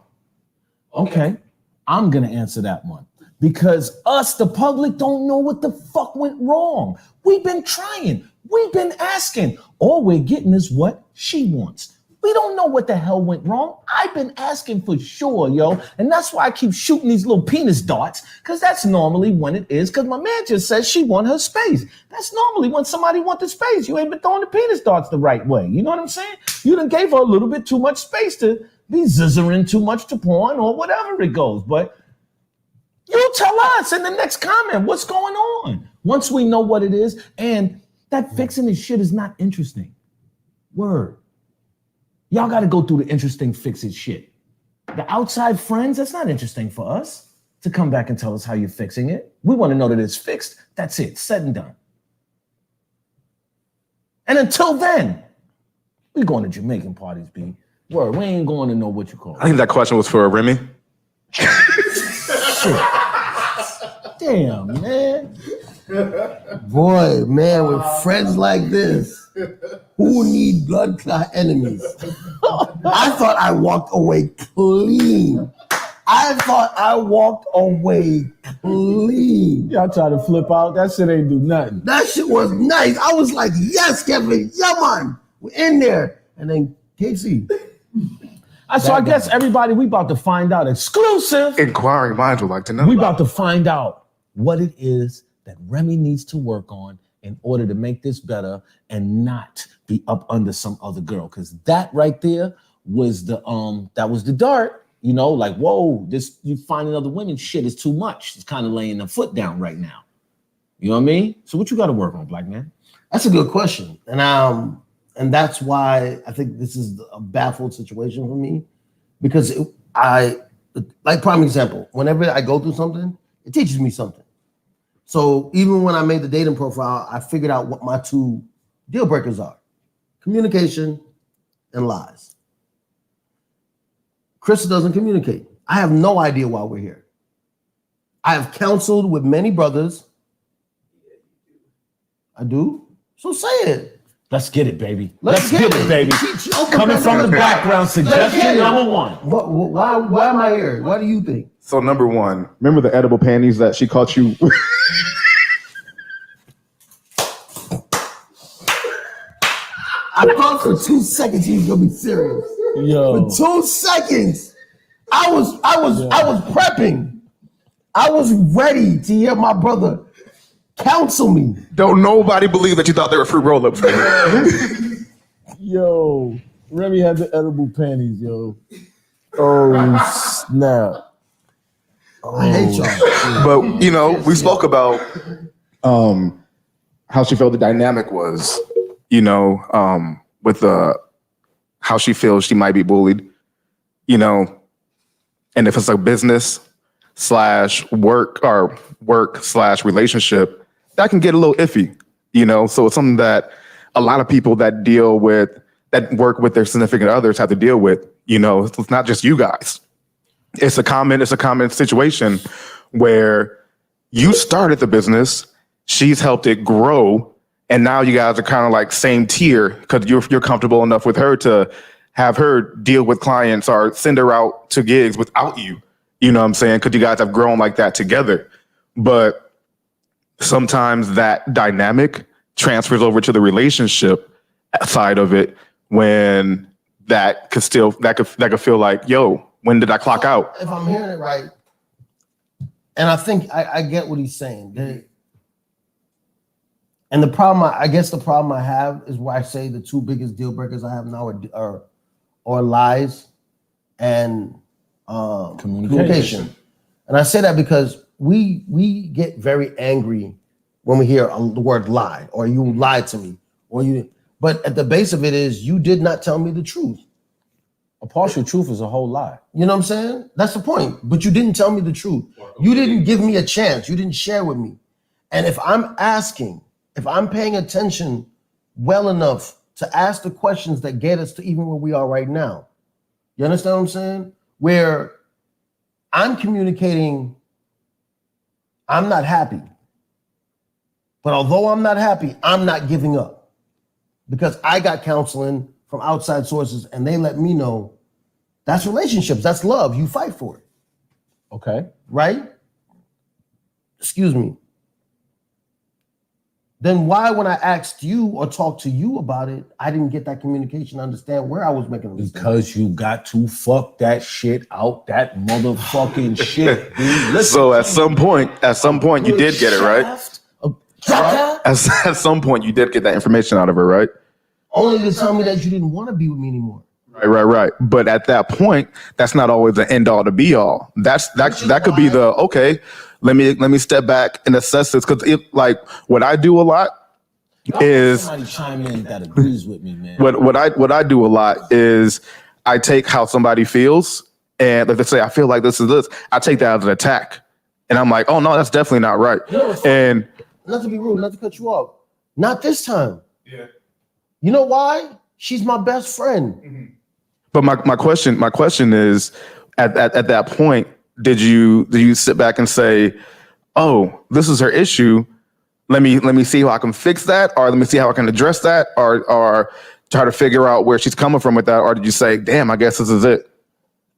Okay, I'm gonna answer that one. Because us, the public, don't know what the fuck went wrong. We've been trying. We've been asking. All we're getting is what she wants. We don't know what the hell went wrong. I've been asking for sure, yo. And that's why I keep shooting these little penis darts, because that's normally when it is, because my man just says she want her space. That's normally when somebody want the space. You ain't been throwing the penis darts the right way. You know what I'm saying? You done gave her a little bit too much space to be zizzering too much to porn or whatever it goes. But you tell us in the next comment what's going on. Once we know what it is, and that fixing this shit is not interesting. Word. Y'all got to go through the interesting fix-it shit. The outside friends, that's not interesting for us to come back and tell us how you're fixing it. We want to know that it's fixed. That's it. Said and done. And until then, we going to Jamaican parties, B. Word, we ain't going to know what you call it. I think that question was for Remy. Shit. Damn, man. Boy, man, with friends like this, who need blood clot enemies? I thought I walked away clean. Y'all try to flip out. That shit ain't do nothing. That shit was nice. I was like, yes, Kevin. Yeah, man. We're in there. And then Casey. So I guess everybody, we about to find out. Exclusive. Inquiring minds would like to know. We about to find out what it is that Remy needs to work on in order to make this better and not be up under some other girl. Because that right there was the dart. You know, like, whoa, this you finding other women shit is too much. It's kind of laying the foot down right now. You know what I mean? So what you got to work on, black man? That's a good question. And that's why I think this is a baffled situation for me, because like prime example, whenever I go through something, it teaches me something. So even when I made the dating profile, I figured out what my two deal breakers are: communication and lies. Krista doesn't communicate. I have no idea why we're here. I have counseled with many brothers. I do? So say it. Let's get it, baby. Let's get it, baby. Coming from the background, suggestion number one. Why am I here? What do you think? So number one, remember the edible panties that she caught you? I thought for 2 seconds he was gonna be serious. Yo. For 2 seconds, I was prepping. I was ready to hear my brother counsel me. Don't nobody believe that you thought they were fruit roll-ups. Yo, Remy had the edible panties, yo. Oh, snap. I hate y'all. But you know, we spoke about how she felt the dynamic was, you know, with how she feels she might be bullied, you know, and if it's a business / work or work / relationship, that can get a little iffy, you know. So it's something that a lot of people that work with their significant others have to deal with. You know, it's not just you guys. It's a common situation where you started the business, she's helped it grow, and now you guys are kind of like same tier because you're comfortable enough with her to have her deal with clients or send her out to gigs without you. You know what I'm saying? Because you guys have grown like that together. But sometimes that dynamic transfers over to the relationship side of it when that could feel like, yo, when did I clock out? If I'm hearing it right, and I think I get what he's saying. And the problem I have is why I say the two biggest deal breakers I have now are lies and communication. And I say that because we get very angry when we hear the word lie, or you lied to me, but at the base of it is you did not tell me the truth. A partial truth is a whole lie. You know what I'm saying? That's the point. But you didn't tell me the truth. You didn't give me a chance. You didn't share with me. And if I'm paying attention well enough to ask the questions that get us to even where we are right now, you understand what I'm saying? Where I'm communicating, I'm not happy. But although I'm not happy, I'm not giving up. Because I got counseling from outside sources and they let me know that's relationships, that's love, you fight for it. Okay. Right? Excuse me. Then why, when I asked you or talked to you about it, I didn't get that communication, understand where I was making a mistake? Because you got to fuck that shit out, that motherfucking shit. Dude. So at some point, you did get it, right? At some point, you did get that information out of her, right? Only to tell me that you didn't want to be with me anymore. Right. But at that point, that's not always the end all to be all. That could be the okay. Let me step back and assess this, because like what I do a lot is somebody chime in that agrees with me, man. What I do a lot is I take how somebody feels, and if they say I feel like this is this, I take that as an attack, and I'm like, oh no, that's definitely not right. And not to be rude, not to cut you off, not this time. Yeah. You know why? She's my best friend. Mm-hmm. But my question is, at that point, did you sit back and say, oh, this is her issue, let me see how I can fix that, or let me see how I can address that, or try to figure out where she's coming from with that, or did you say, damn, I guess this is it?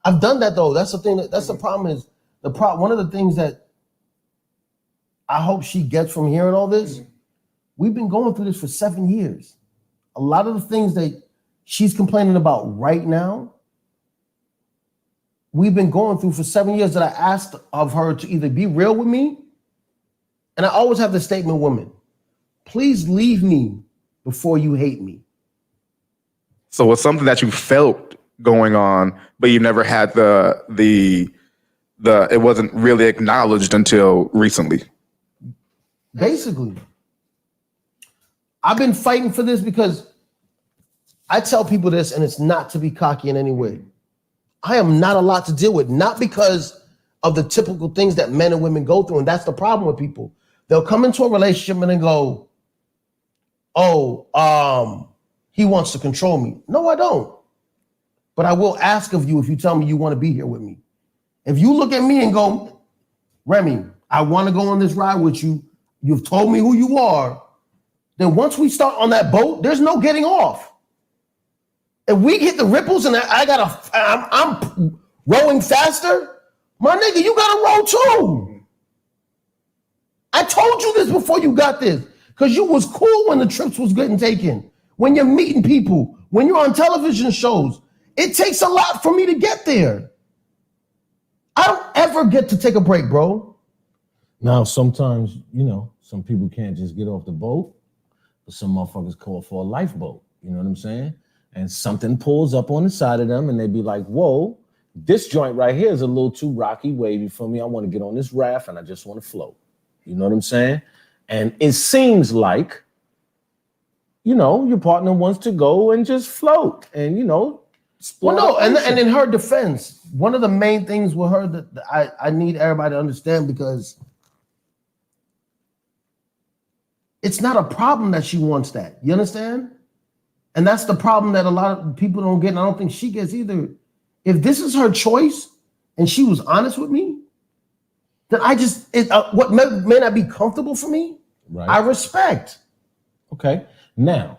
I've done that though. That's the thing. That's the problem. Is one of the things that I hope she gets from hearing all this. We've been going through this for 7 years. A lot of the things that she's complaining about right now, we've been going through for 7 years, that I asked of her to either be real with me. And I always have the statement, woman, please leave me before you hate me. So it's something that you felt going on, but you never had the it wasn't really acknowledged until recently. Basically. I've been fighting for this because I tell people this, and it's not to be cocky in any way. I am not a lot to deal with, not because of the typical things that men and women go through. And that's the problem with people. They'll come into a relationship and then go, oh, he wants to control me. No, I don't. But I will ask of you if you tell me you want to be here with me. If you look at me and go, Remy, I want to go on this ride with you. You've told me who you are. Then once we start on that boat, there's no getting off. If we hit the ripples and I'm rowing faster, my nigga, you gotta row too. I told you this before you got this, because you was cool when the trips was getting taken, when you're meeting people, when you're on television shows. It takes a lot for me to get there. I don't ever get to take a break, bro. Now, sometimes, some people can't just get off the boat, but some motherfuckers call for a lifeboat. You know what I'm saying? And something pulls up on the side of them and they be like, whoa, This joint right here is a little too rocky, wavy for me. I want to get on this raft and I just want to float. You know what I'm saying? And it seems like, you know, your partner wants to go and just float and, you know, well, no, and in her defense, one of the main things with her that I need everybody to understand, because it's not a problem that she wants that. You understand? And that's the problem that a lot of people don't get, and I don't think she gets either. If this is her choice and she was honest with me, then what may not be comfortable for me, right, I respect. Okay. Now,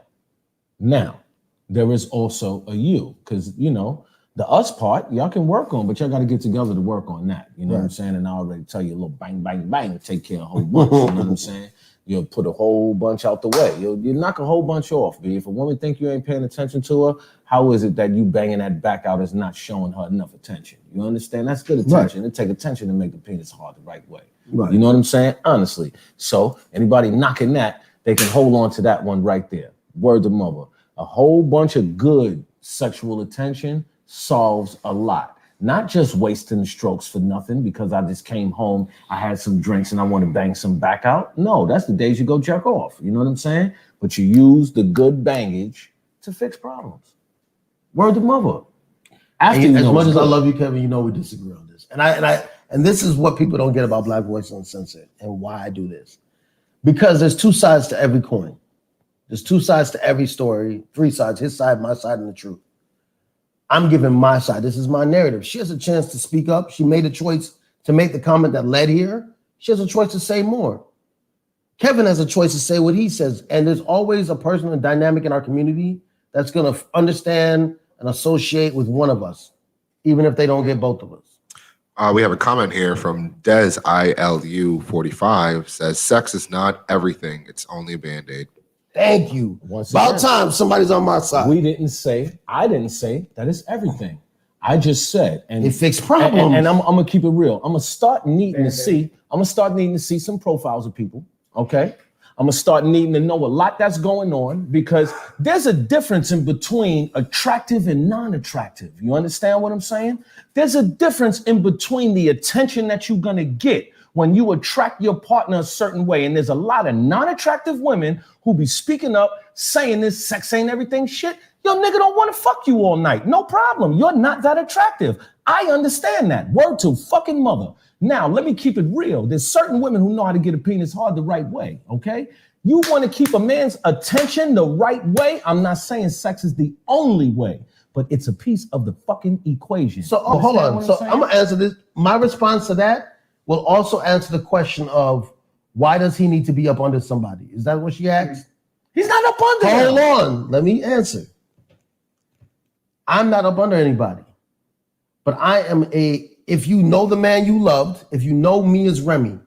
there is also a you, because, you know, the us part, y'all can work on, but y'all got to get together to work on that. You know what I'm saying? And I already tell you a little bang, bang, bang, take care of a whole bunch. You know what I'm saying? You'll put a whole bunch out the way. You knock a whole bunch off, B. If a woman think you ain't paying attention to her, how is it that you banging that back out is not showing her enough attention? You understand? That's good attention. Right. It take attention to make the penis hard the right way. Right. You know what I'm saying? Honestly. So anybody knocking that, they can hold on to that one right there. Word to mother. A whole bunch of good sexual attention solves a lot. Not just wasting strokes for nothing because I just came home, I had some drinks and I want to bang some back out. No, that's the days you go jerk off. You know what I'm saying? But you use the good bangage to fix problems. Word to mother. As much as I love you, Kevin, you know we disagree on this. And this is what people don't get about Black Voice Uncensored and why I do this. Because there's two sides to every coin. There's two sides to every story, three sides, his side, my side, and the truth. I'm giving my side. This is my narrative. She has a chance to speak up. She made a choice to make the comment that led here. She has a choice to say more. Kevin has a choice to say what he says. And there's always a person and dynamic in our community that's going to understand and associate with one of us, even if they don't get both of us. We have a comment here from Des ILU45 says, sex is not everything. It's only a Band-Aid. Thank you. About time somebody's on my side. I didn't say that it's everything. I just said, and it fixed problems. And I'm gonna keep it real. I'm gonna start needing to see some profiles of people. Okay. I'm gonna start needing to know a lot that's going on, because there's a difference in between attractive and non-attractive. You understand what I'm saying? There's a difference in between the attention that you're gonna get when you attract your partner a certain way. And there's a lot of non-attractive women who be speaking up, saying this sex ain't everything shit. Yo, nigga don't want to fuck you all night. No problem. You're not that attractive. I understand that. Word to fucking mother. Now, let me keep it real. There's certain women who know how to get a penis hard the right way, okay? You want to keep a man's attention the right way. I'm not saying sex is the only way, but it's a piece of the fucking equation. So, hold on. So I'm going to answer this. My response to that will also answer the question of, why does he need to be up under somebody? Is that what she asked? He's not up under. Hold on. Let me answer. I'm not up under anybody. But if you know the man you loved, if you know me as Remy,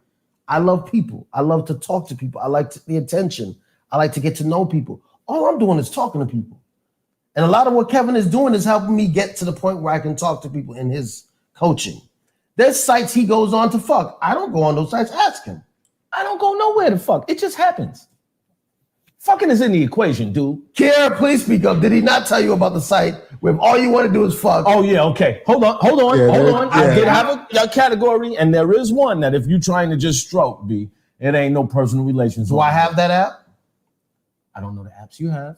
I love people. I love to talk to people. I like the attention. I like to get to know people. All I'm doing is talking to people. And a lot of what Kevin is doing is helping me get to the point where I can talk to people in his coaching. There's sites he goes on to fuck. I don't go on those sites. Ask him. I don't go nowhere to fuck. It just happens. Fucking is in the equation, dude. Kiera, please speak up. Did he not tell you about the site where all you want to do is fuck? Oh, yeah, okay. Hold on. Yeah. I did have a category, and there is one that if you're trying to just stroke, B, it ain't no personal relations. Do I have that app? I don't know the apps you have.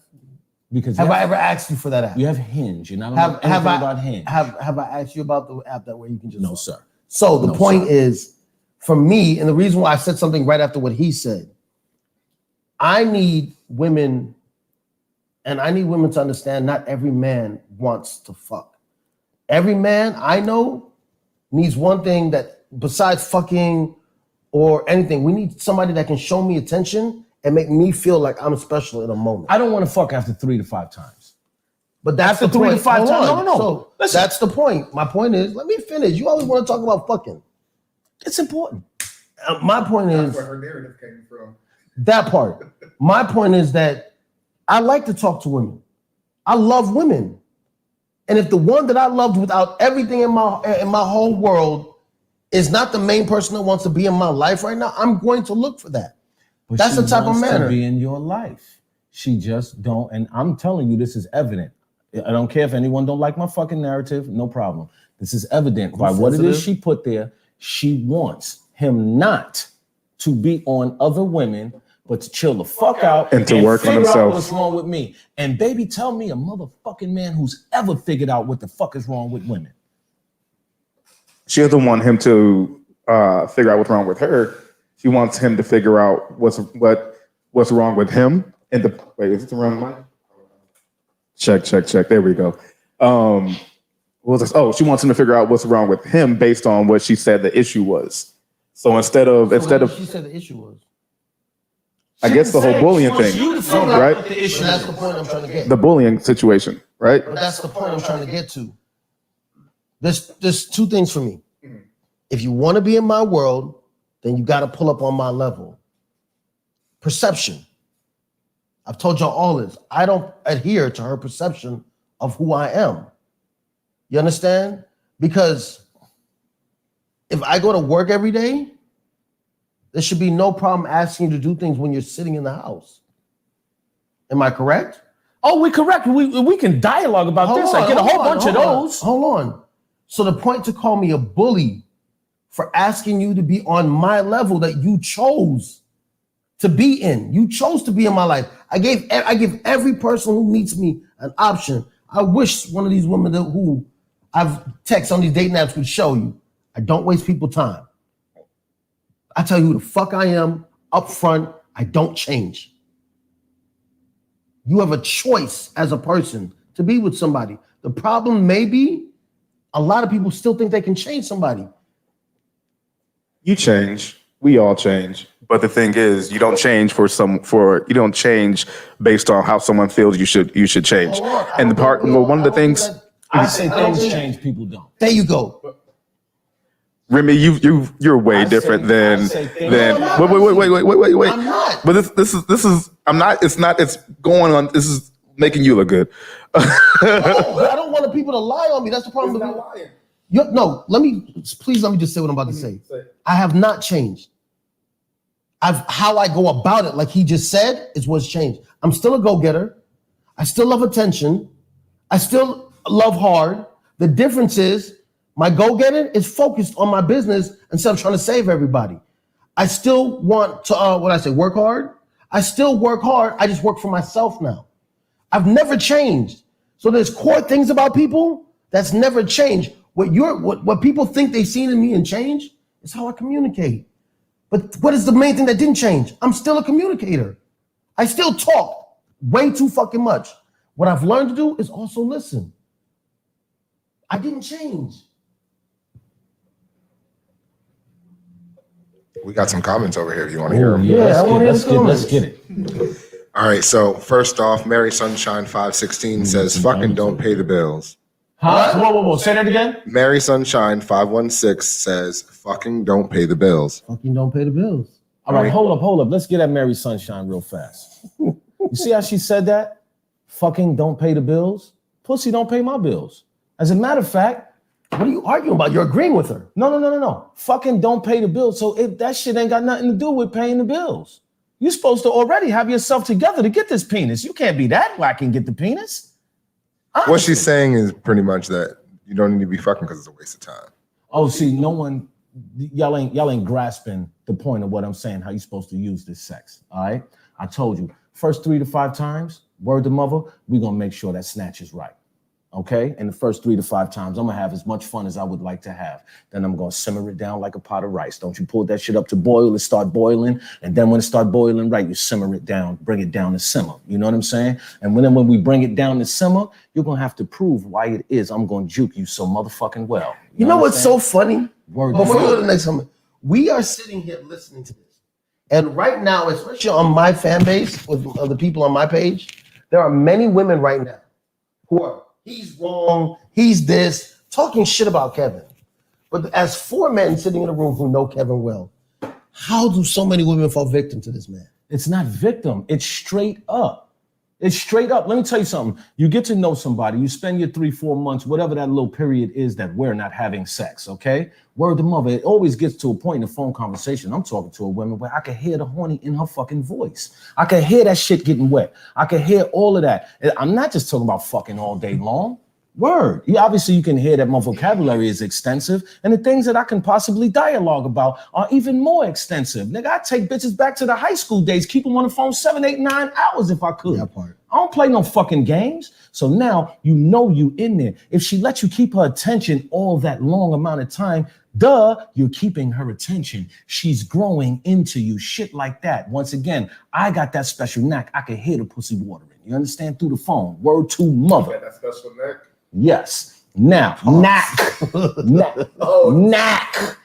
Because have I ever asked you for that app? You have Hinge, and I don't know anything about Hinge. Have I asked you about the app that way you can just... No, sir. So the point is, for me, and the reason why I said something right after what he said, I need women to understand not every man wants to fuck. Every man I know needs one thing that, besides fucking or anything, we need somebody that can show me attention and make me feel like I'm special in a moment. I don't want to fuck after 3 to 5 times. But that's after the 3 to 5 times. No. So that's the point. My point is, let me finish. You always want to talk about fucking. It's important. My point is, that's where her narrative came from. That part. My point is that I like to talk to women. I love women. And if the one that I loved without everything in my whole world is not the main person that wants to be in my life right now, I'm going to look for that. But that's the type of man to be in your life. She just don't, and I'm telling you, this is evident. I don't care if anyone don't like my fucking narrative, no problem. This is evident by what it is she put there. She wants him not to be on other women, but to chill the fuck out and to work on himself. What's wrong with me? And baby, tell me a motherfucking man who's ever figured out what the fuck is wrong with women. She doesn't want him to figure out what's wrong with her. She wants him to figure out what's wrong with him. And wait, is it the wrong mic? Check. There we go. What was this? Oh, she wants him to figure out what's wrong with him based on what she said the issue was. So instead of she said the issue was. I guess the whole bullying thing, right? That's the point I'm trying to get. The bullying situation, right? But that's the point I'm trying to get to. There's two things for me. If you want to be in my world, then you got to pull up on my level. Perception. I've told y'all all this. I don't adhere to her perception of who I am. You understand? Because if I go to work every day, there should be no problem asking you to do things when you're sitting in the house. Am I correct? Oh, we're correct. We can dialogue about this. I get a whole bunch of those. Hold on. So the point to call me a bully for asking you to be on my level that you chose to be in. You chose to be in my life. I give every person who meets me an option. I wish one of these women who I've texted on these dating apps would show you. I don't waste people's time. I tell you who the fuck I am up front. I don't change. You have a choice as a person to be with somebody. The problem may be a lot of people still think they can change somebody. You change. We all change. But the thing is, you don't change you don't change based on how someone feels you should change. And one of the things I say things change, people don't. There you go. Remy, you're way different than wait. I'm not. But this is I'm not. It's going on. This is making you look good. But I don't want people to lie on me. That's the problem. No, let me just say what I'm about to say. I have not changed. How I go about it, like he just said, is what's changed. I'm still a go-getter. I still love attention. I still love hard. The difference is my go-getter is focused on my business instead of trying to save everybody. I still want to, work hard. I still work hard. I just work for myself now. I've never changed. So there's core things about people that's never changed. What people think they've seen in me and change is how I communicate. But what is the main thing that didn't change? I'm still a communicator. I still talk way too fucking much. What I've learned to do is also listen. I didn't change. We got some comments over here. You want to hear them? Yeah, let's get it. All right. So first off, Mary Sunshine 516 says, "Fucking don't pay the bills." Huh? Whoa. Say that again. Mary Sunshine 516 says, "Fucking don't pay the bills." Fucking don't pay the bills. All right, hold up. Let's get at Mary Sunshine real fast. You see how she said that? Fucking don't pay the bills. Pussy don't pay my bills. As a matter of fact, what are you arguing about? You're agreeing with her. No. Fucking don't pay the bills. So that shit ain't got nothing to do with paying the bills. You're supposed to already have yourself together to get this penis. You can't be that whack and get the penis. Honestly. What she's saying is pretty much that you don't need to be fucking because it's a waste of time. Oh, see, y'all ain't grasping the point of what I'm saying, how you're supposed to use this sex, all right? I told you, first 3 to 5 times, word to mother, we're going to make sure that snatch is right, okay? And the first 3 to 5 times, I'm going to have as much fun as I would like to have. Then I'm going to simmer it down like a pot of rice. Don't you pull that shit up to boil, it start boiling, and then when it start boiling right, you simmer it down, bring it down to simmer. You know what I'm saying? And when we bring it down to simmer, you're going to have to prove why it is I'm going to juke you so motherfucking well. You know what's so funny? Word Before we go to the next one, we are sitting here listening to this. And right now, especially on my fan base, with the people on my page, there are many women right now who are, he's wrong, he's this, talking shit about Kevin. But as 4 men sitting in a room who know Kevin well, how do so many women fall victim to this man? It's not victim. It's straight up. It's straight up. Let me tell you something. You get to know somebody. You spend your 3-4 months, whatever that little period is that we're not having sex, okay? Word to mother. It always gets to a point in the phone conversation. I'm talking to a woman where I can hear the horny in her fucking voice. I can hear that shit getting wet. I can hear all of that. I'm not just talking about fucking all day long. Word. Obviously, you can hear that my vocabulary is extensive, and the things that I can possibly dialogue about are even more extensive. Nigga, I take bitches back to the high school days, keep them on the phone 7, 8, 9 hours if I could. That part. I don't play no fucking games. So now you know you in there. If she lets you keep her attention all that long amount of time, you're keeping her attention. She's growing into you, shit like that. Once again, I got that special knack. I can hear the pussy watering. You understand? Through the phone. Word to mother. That special neck. Yes. Now, knack. Knack.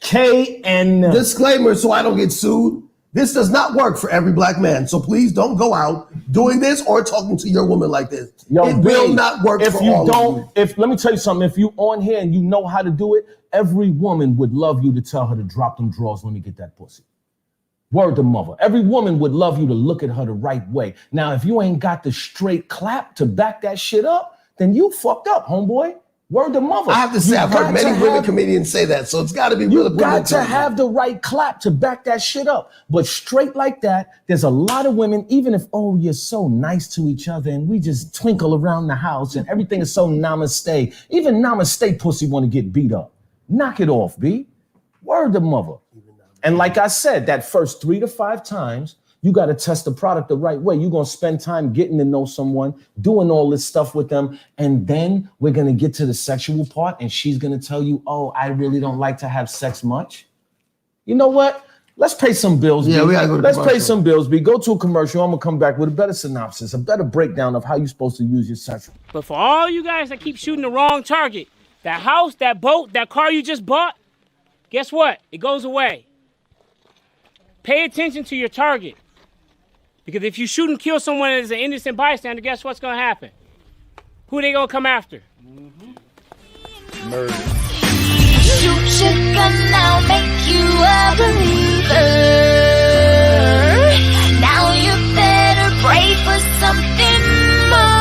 K-N. Disclaimer so I don't get sued. This does not work for every black man. So please don't go out doing this or talking to your woman like this. It will not work for all of you. Let me tell you something. If you on here and you know how to do it, every woman would love you to tell her to drop them drawers. Let me get that pussy. Word to mother. Every woman would love you to look at her the right way. Now, if you ain't got the straight clap to back that shit up, then you fucked up, homeboy. Word to mother. I have to say, I've heard many women comedians say that, so it's got to be really. You got to have the right clap to back that shit up. But straight like that, there's a lot of women, even if, you're so nice to each other and we just twinkle around the house and everything is so namaste. Even namaste pussy want to get beat up. Knock it off, B. Word to mother. And like I said, that first 3 to 5 times, you got to test the product the right way. You're going to spend time getting to know someone, doing all this stuff with them. And then we're going to get to the sexual part and she's going to tell you, I really don't like to have sex much. You know what? Let's pay some bills. Yeah, we got to go to Let's pay some bills, B. Go to a commercial. I'm going to come back with a better synopsis, a better breakdown of how you're supposed to use your sexual. But for all you guys that keep shooting the wrong target, that house, that boat, that car you just bought, guess what? It goes away. Pay attention to your target. Because if you shoot and kill someone as an innocent bystander, guess what's going to happen? Who they going to come after? Murder. Shoot your gun, I'll make you a believer. Now you better pray for something more.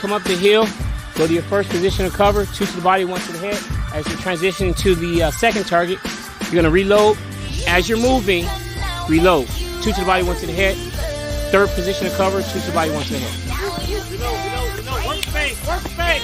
Come up the hill, go to your first position of cover, 2 to the body, 1 to the head. As you transition to the second target, you're going to reload. As you're moving, reload. 2 to the body, 1 to the head. Third position of cover, 2 to the body, 1 to the head. Reload. Work space, work space.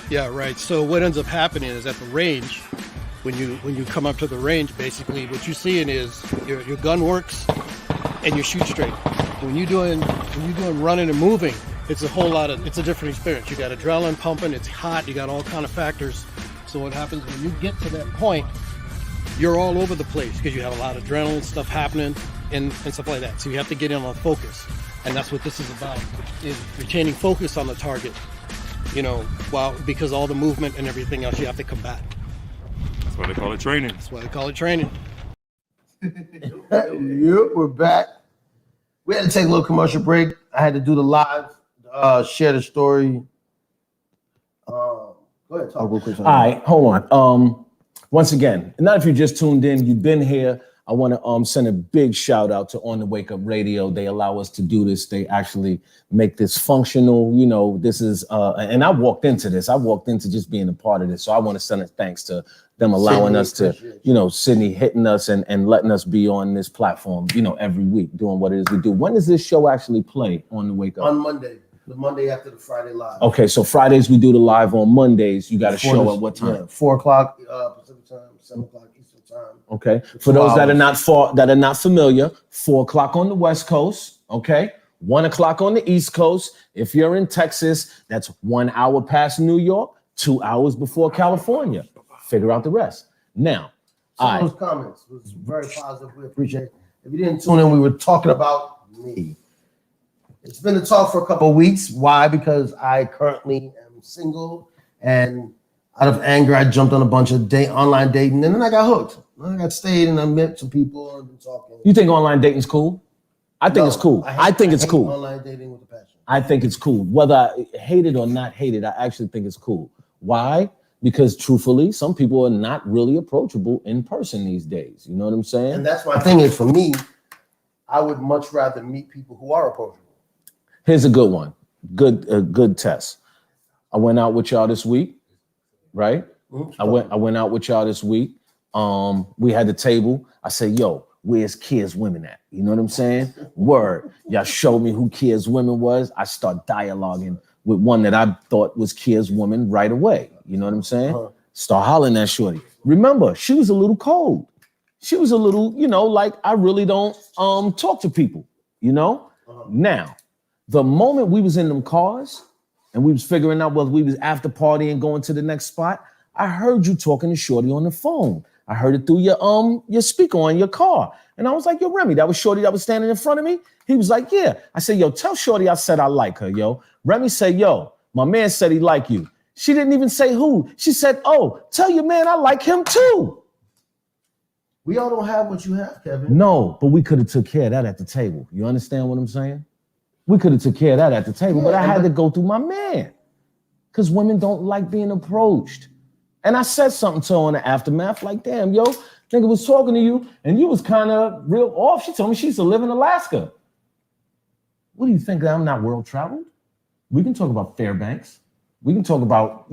Yeah, right. So what ends up happening is at the range, when you come up to the range, basically what you're seeing is your gun works and you shoot straight. When you're doing running and moving, it's a different experience. You got adrenaline pumping, it's hot, you got all kind of factors. So what happens when you get to that point, you're all over the place because you have a lot of adrenaline stuff happening and stuff like that. So you have to get in on focus. And that's what this is about, is retaining focus on the target. Because all the movement and everything else you have to combat. That's why they call it training. That's why they call it training. Yep, we're back. We had to take a little commercial break. I had to do the live, share the story. Go ahead, talk real quick. All right, hold on. Once again, not if you just tuned in, you've been here. I want to send a big shout out to On the Wake Up Radio. They allow us to do this. They actually make this functional. This is, and I walked into this. I walked into just being a part of this. So I want to send a thanks to them allowing us to, Sydney hitting us and letting us be on this platform, every week doing what it is we do. When does this show actually play on the Wake Up? On Monday. The Monday after the Friday live. Okay, so Fridays we do the live. On Mondays, you got a show at what time? Yeah, 4 o'clock Pacific time, 7 o'clock Eastern time. Okay. For those that are not familiar, 4 o'clock on the West Coast. Okay. 1 o'clock on the East Coast. If you're in Texas, that's 1 hour past New York, 2 hours before California. Figure out the rest. Now, some of those comments was very positive. We appreciate it. If you didn't tune in, we were talking about me. It's been a talk for a couple of weeks. Why? Because I currently am single, and out of anger, I jumped on a bunch of online dating, and then I got hooked. I got stayed, and I met some people and been talking. You think online dating's cool? I think it's cool. I think it's cool. Online dating with a passion. I think it's cool. Whether I hate it or not hate it, I actually think it's cool. Why? Because truthfully, some people are not really approachable in person these days. You know what I'm saying? And that's my thing is, for me, I would much rather meet people who are approachable. Here's a good one. Good test. I went out with y'all this week, right? I went out with y'all this week. We had the table. I said, yo, where's Kia's women at? You know what I'm saying? Word. Y'all showed me who Kia's women was. I start dialoguing with one that I thought was Kia's woman right away. You know what I'm saying? Start hollering at shorty. Remember, she was a little cold. She was a little, like I really don't talk to people, Now, the moment we was in them cars and we was figuring out whether we was after party and going to the next spot, I heard you talking to shorty on the phone. I heard it through your speaker on your car. And I was like, yo, Remy, that was shorty that was standing in front of me? He was like, yeah. I said, yo, tell shorty I said I like her, yo. Remy said, yo, my man said he like you. She didn't even say who. She said, oh, tell your man I like him too. We all don't have what you have, Kevin. No, but we could have took care of that at the table. You understand what I'm saying? We could have took care of that at the table, but I had to go through my man because women don't like being approached. And I said something to her in the aftermath, like, damn, yo, nigga was talking to you and you was kind of real off. She told me she used to live in Alaska. What do you think, that I'm not world traveled? We can talk about Fairbanks. We can talk about,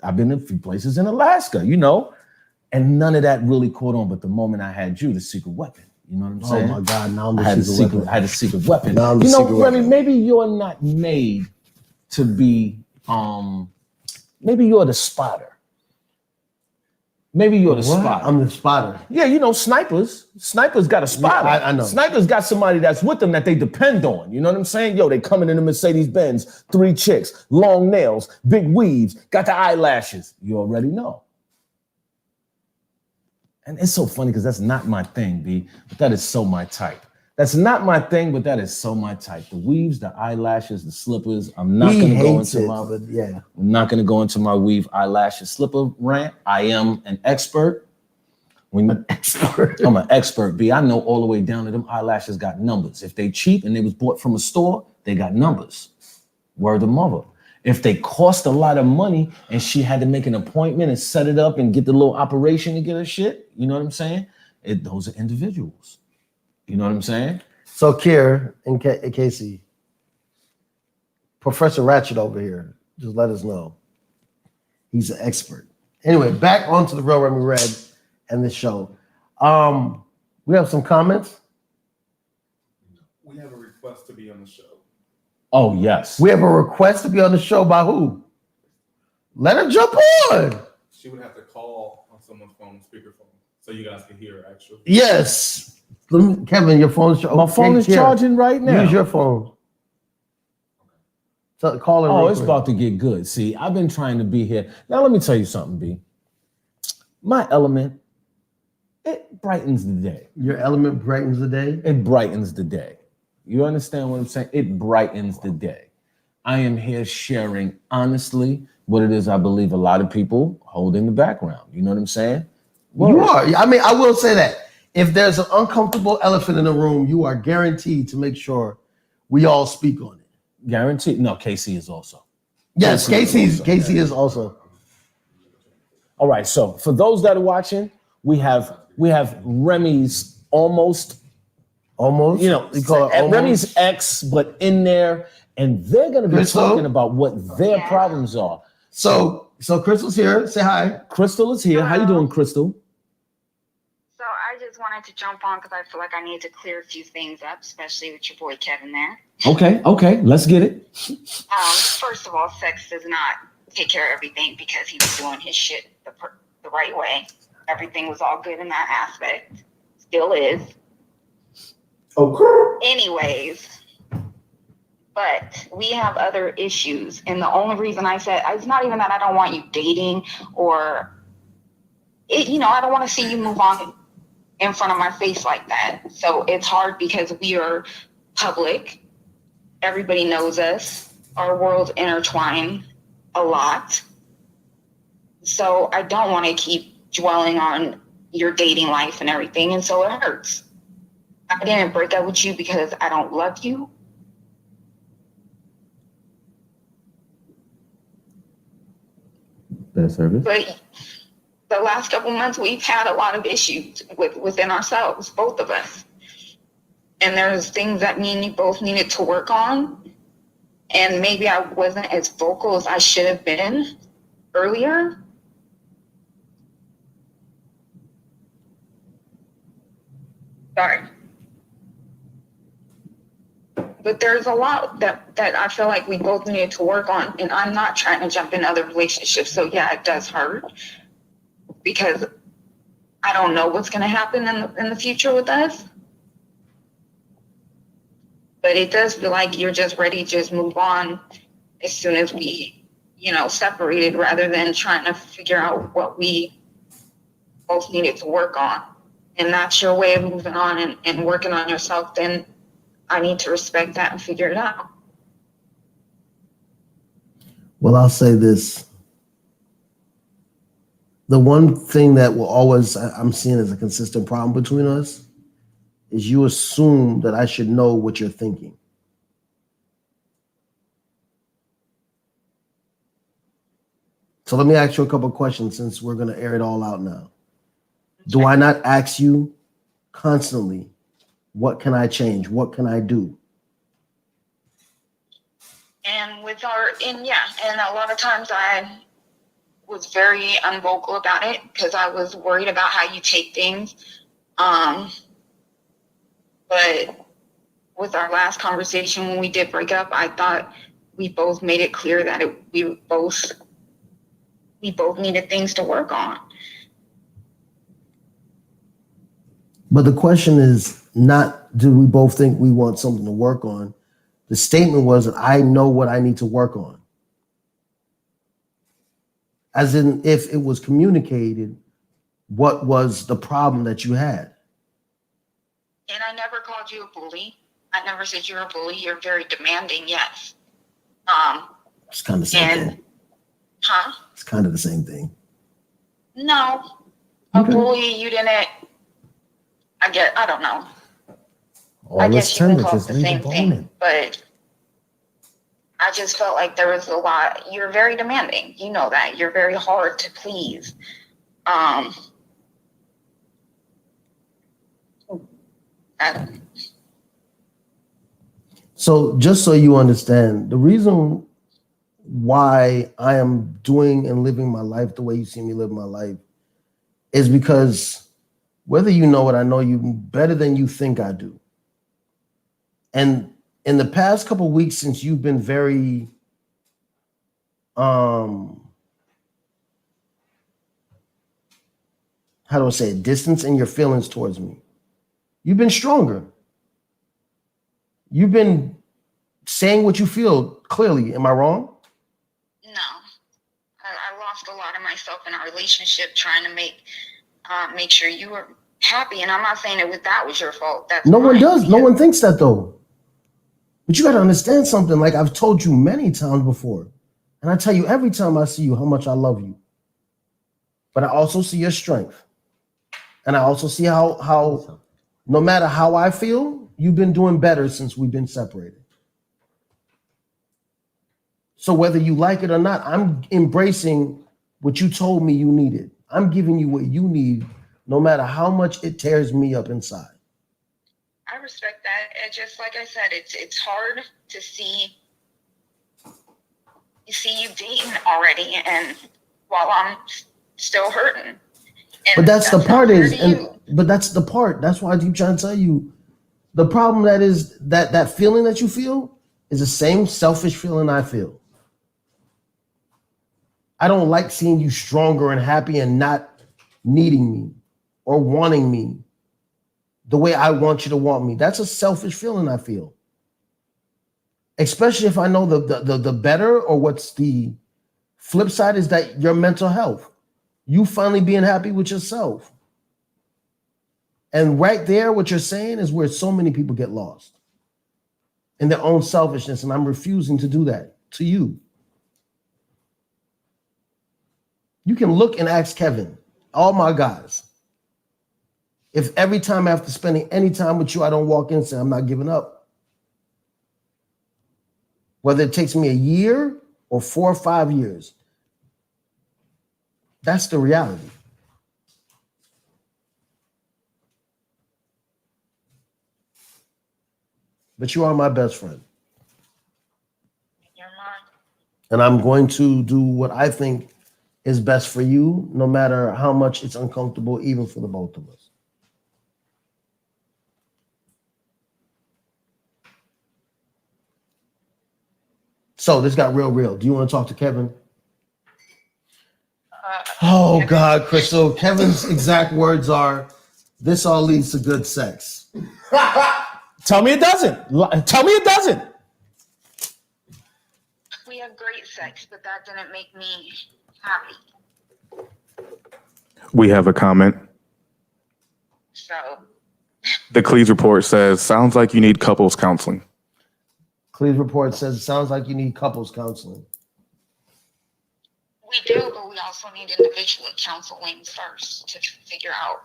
I've been in a few places in Alaska, and none of that really caught on. But the moment I had you, the secret weapon, you know what I'm saying? Oh my God, now I'm I had a secret weapon. Remy, maybe you're not made to be, maybe you're the spotter. Maybe you're the spotter. I'm the spotter. Yeah, snipers. Snipers got a spotter. Yeah, I know. Snipers got somebody that's with them that they depend on. You know what I'm saying? Yo, they coming in a Mercedes-Benz, 3 chicks, long nails, big weaves, got the eyelashes. You already know. And it's so funny because that's not my thing, B, but that is so my type. That's not my thing, but that is so my type. The weaves, the eyelashes, the slippers. I'm not going to go into I'm not going to go into my weave, eyelashes, slipper rant. I am an expert. I'm an expert, B. I know all the way down to them eyelashes got numbers. If they cheap and they was bought from a store, they got numbers. Word of mother. If they cost a lot of money and she had to make an appointment and set it up and get the little operation to get her shit, you know what I'm saying? Those are individuals. You know what I'm saying? So, Kier and Casey, Professor Ratchet over here, just let us know. He's an expert. Anyway, back onto the Real Remy Red and the show. We have some comments. We have a request to be on the show. Oh, yes. We have a request to be on the show by who? Let her jump on. She would have to call on someone's phone, speakerphone, so you guys can hear her actually. Yes. Kevin, your phone's my phone is charging right now. Use your phone. So call her. Oh, it's about to get good. See, I've been trying to be here. Now, let me tell you something, B. My element, it brightens the day. Your element brightens the day? It brightens the day. You understand what I'm saying? It brightens the day. I am here sharing honestly what it is I believe a lot of people hold in the background. You know what I'm saying? You are. I mean, I will say that. If there's an uncomfortable elephant in the room, you are guaranteed to make sure we all speak on it. Guaranteed? No, Casey is also. Yes, Casey is also. All right, so for those that are watching, we have Remy's almost, we call it almost. Remy's ex, but in there, and they're going to be talking about what their problems are. So Crystal's here. Say hi. Crystal is here. How you doing, Crystal? So I just wanted to jump on because I feel like I need to clear a few things up, especially with your boy Kevin there. Okay, let's get it. First of all, sex does not take care of everything because he was doing his shit the right way. Everything was all good in that aspect. Still is. Okay. Anyways, but we have other issues. And the only reason I said, it's not even that I don't want you dating or, I don't want to see you move on in front of my face like that. So it's hard because we are public. Everybody knows us. Our world's intertwined a lot. So I don't want to keep dwelling on your dating life and everything. And so it hurts. I didn't break up with you because I don't love you. Bad service. But the last couple months, we've had a lot of issues within ourselves, both of us. And there's things that me and you both needed to work on. And maybe I wasn't as vocal as I should have been earlier. Sorry. But there's a lot that I feel like we both needed to work on. And I'm not trying to jump in other relationships. So yeah, it does hurt because I don't know what's going to happen in the future with us. But it does feel like you're just ready to just move on as soon as we, separated, rather than trying to figure out what we both needed to work on. And that's your way of moving on and working on yourself. Then I need to respect that and figure it out. Well, I'll say this. The one thing that will always, I'm seeing as a consistent problem between us is you assume that I should know what you're thinking. So let me ask you a couple of questions since we're going to air it all out now. Do I not ask you constantly, what can I change? What can I do? And and a lot of times I was very unvocal about it because I was worried about how you take things. But with our last conversation, when we did break up, I thought we both made it clear that we both needed things to work on. But the question is not, do we both think we want something to work on? The statement was that I know what I need to work on. As in, if it was communicated, what was the problem that you had? And I never called you a bully. I never said you're a bully. You're very demanding, yes. It's kind of the same thing. Huh? It's kind of the same thing. No. A bully, you didn't. I don't know. I guess you can call it the same thing. But I just felt like there was a lot. You're very demanding. You know that. You're very hard to please. So just so you understand, the reason why I am doing and living my life the way you see me live my life is because whether you know it, I know you better than you think I do. And in the past couple of weeks, since you've been very how do I say it, distance in your feelings towards me, you've been stronger. You've been saying what you feel clearly. Am I wrong? No. I lost a lot of myself in our relationship trying to make sure you were happy. And I'm not saying that was your fault. That's no one does. No one thinks that though. But you got to understand something. Like I've told you many times before, and I tell you every time I see you how much I love you. But I also see your strength. And I also see how no matter how I feel, you've been doing better since we've been separated. So whether you like it or not, I'm embracing what you told me you needed. I'm giving you what you need, no matter how much it tears me up inside. I respect that. It just like I said, it's hard to see you dating already, and while I'm still hurting. And but that's the part but that's the part. That's why I keep trying to tell you. The problem that is that feeling that you feel is the same selfish feeling I feel. I don't like seeing you stronger and happy and not needing me or wanting me the way I want you to want me. That's a selfish feeling I feel. Especially if I know the better, or what's the flip side is that your mental health, you finally being happy with yourself. And right there, what you're saying is where so many people get lost in their own selfishness. And I'm refusing to do that to you. You can look and ask Kevin, all my guys, if every time after spending any time with you, I don't walk in and say, I'm not giving up. Whether it takes me a year or 4 or 5 years. That's the reality. But you are my best friend. You're mine. And I'm going to do what I think is best for you, no matter how much it's uncomfortable, even for the both of us. So this got real. Do you want to talk to Kevin? Oh God, Crystal. Kevin's exact words are, "This all leads to good sex." Tell me it doesn't. Tell me it doesn't. We have great sex, but that didn't make me happy. We have a comment. So The Cleese report says, sounds like you need couples counseling. Cleve's report says it sounds like you need couples counseling. we do, but we also need individual counseling first to figure out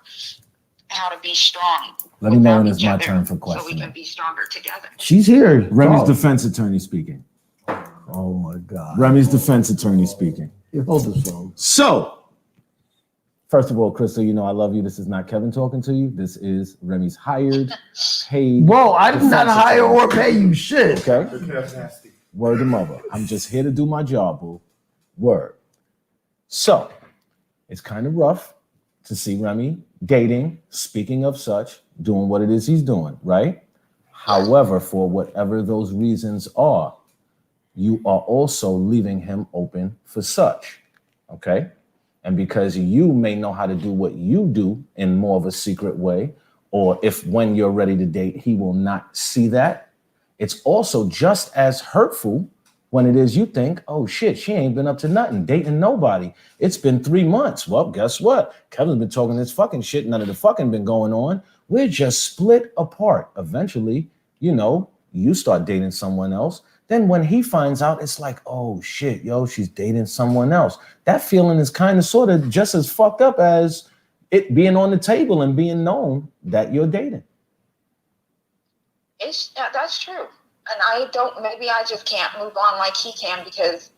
how to be strong. Let me know when it's my turn for questioning. So we can be stronger together. She's here. Remy's defense attorney speaking. Oh my God. Remy's defense attorney speaking. Here, hold this phone. So, first of all, Crystal, you know I love you. This is not Kevin talking to you. This is Remy's hired, paid. Whoa, I did not hire or pay you shit. Okay. Word to mother. I'm just here to do my job, boo. Word. So, it's kind of rough to see Remy dating, speaking of such, doing what it is he's doing, right? However, for whatever those reasons are, you are also leaving him open for such, okay? And because you may know how to do what you do in more of a secret way, or if when you're ready to date, he will not see that, it's also just as hurtful when it is you think, oh shit, she ain't been up to nothing, dating nobody. It's been 3 months. Well, guess what? Kevin's been talking this fucking shit. None of the fucking been going on. We're just split apart. Eventually, you know, you start dating someone else. Then when he finds out, it's like, oh shit, yo, she's dating someone else. That feeling is kind of sort of just as fucked up as it being on the table and being known that you're dating. That's true. And maybe I just can't move on like he can because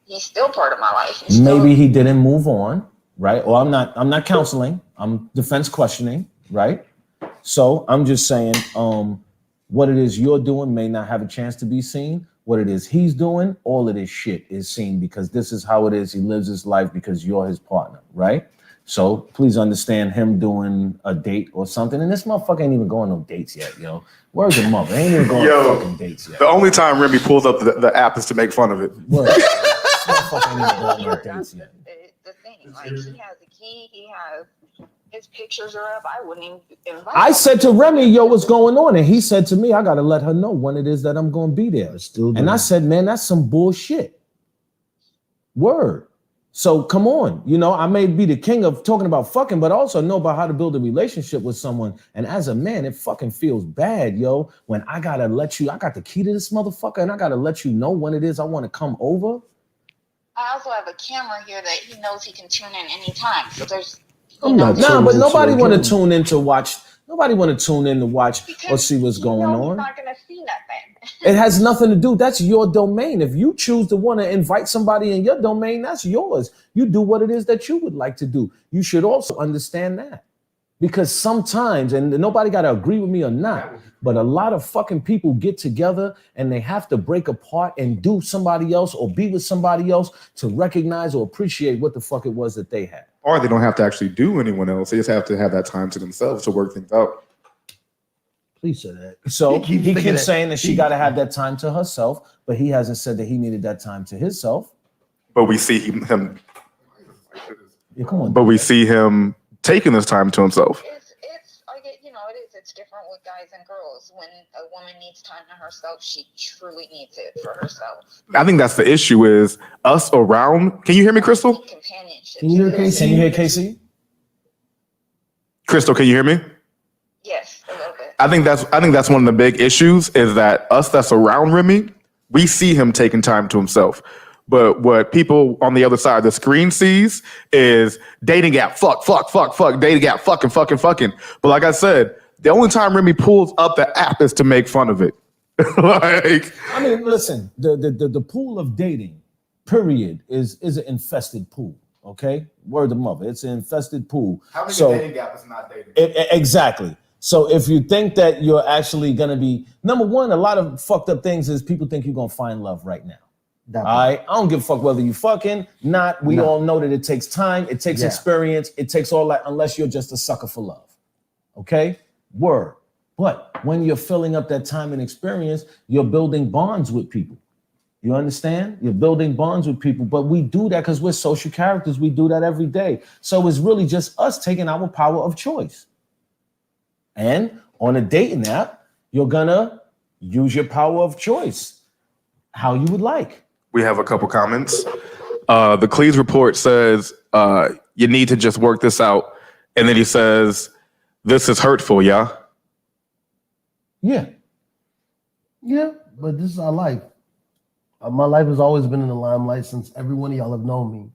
he's still part of my life. Maybe he didn't move on, right? Or I'm not counseling. I'm defense questioning, right? So I'm just saying, what it is you're doing may not have a chance to be seen. What it is he's doing, all of this shit is seen because this is how it is. He lives his life because you're his partner, right? So please understand him doing a date or something. And this motherfucker ain't even going no dates yet, yo. Where's your mother? Ain't even going on fucking dates yet. The only time Remy pulls up the app is to make fun of it. Word. This motherfucker ain't even going on dates yet. The thing, like he has a key, he has his pictures are up. I wouldn't even invite I him. said to Remy, yo, what's going on? And he said to me, I got to let her know when it is that I'm going to be there. And I said, man, that's some bullshit. Word. So come on, you know, I may be the king of talking about fucking, but also know about how to build a relationship with someone. And as a man, it fucking feels bad, yo, when I got the key to this motherfucker and I got to let you know when it is I want to come over. I also have a camera here that he knows he can tune in anytime. So there's But nobody want to tune in to watch. Nobody want to tune in to watch or see what's going on. He's not going to see nothing. It has nothing to do. That's your domain. If you choose to want to invite somebody in your domain, that's yours. You do what it is that you would like to do. You should also understand that. Because sometimes, and nobody got to agree with me or not, but a lot of fucking people get together and they have to break apart and do somebody else or be with somebody else to recognize or appreciate what the fuck it was that they had. Or they don't have to actually do anyone else. They just have to have that time to themselves to work things out. Please say that. So he keeps saying that she got to have that time to herself, but he hasn't said that he needed that time to himself. But we see him. Yeah, come on. But we see him taking this time to himself. It's different with guys and girls. When a woman needs time to herself, she truly needs it for herself. I think that's the issue is us around. Can you hear me, Crystal? Companionship. Can you hear Casey? Can you hear Casey? Crystal, can you hear me? I think that's one of the big issues is that us that's around Remy, we see him taking time to himself. But what people on the other side of the screen sees is dating app, fuck, dating app, fucking. But like I said, the only time Remy pulls up the app is to make fun of it. Like, I mean, listen, the pool of dating, period, is an infested pool. Okay, word of mother, it's an infested pool. how many dating app is not dating? Exactly. So if you think that you're actually gonna be number one, a lot of fucked up things is people think you're gonna find love right now. All right, I don't give a fuck whether you fucking not. We all know that it takes time, it takes experience, it takes all that. Unless you're just a sucker for love. Okay, word. But when you're filling up that time and experience, you're building bonds with people. You understand? You're building bonds with people, but we do that because we're social characters. We do that every day. So it's really just us taking our power of choice. And on a dating app, you're gonna use your power of choice how you would like. We have a couple comments. The Cleese report says you need to just work this out. And then he says, this is hurtful, yeah? Yeah. Yeah, but this is our life. My life has always been in the limelight since every one of y'all have known me.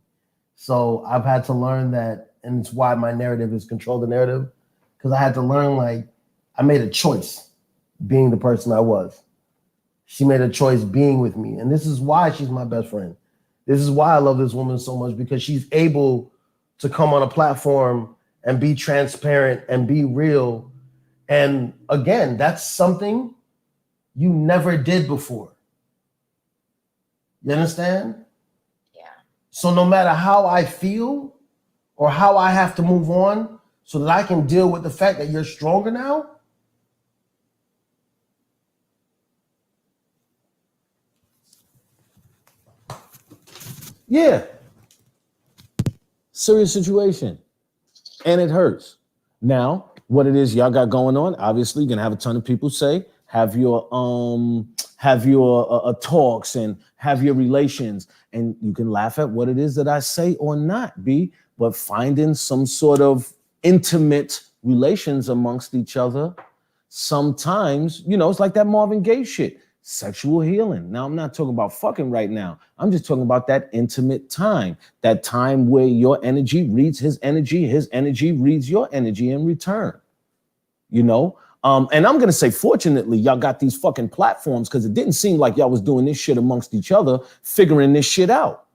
So I've had to learn that, and it's why my narrative is control the narrative, because I had to learn, like, I made a choice being the person I was. She made a choice being with me. And this is why she's my best friend. This is why I love this woman so much, because she's able to come on a platform and be transparent and be real. And again, that's something you never did before. You understand? Yeah. So no matter how I feel or how I have to move on so that I can deal with the fact that you're stronger now, yeah. Serious situation. And it hurts. Now, what it is y'all got going on, obviously you're gonna have a ton of people say, have your talks and have your relations, and you can laugh at what it is that I say or not, B, but finding some sort of intimate relations amongst each other, sometimes, it's like that Marvin Gaye shit, sexual healing. Now, I'm not talking about fucking right now. I'm just talking about that intimate time, that time where your energy reads his energy reads your energy in return, And I'm going to say, fortunately, y'all got these fucking platforms, because it didn't seem like y'all was doing this shit amongst each other, figuring this shit out.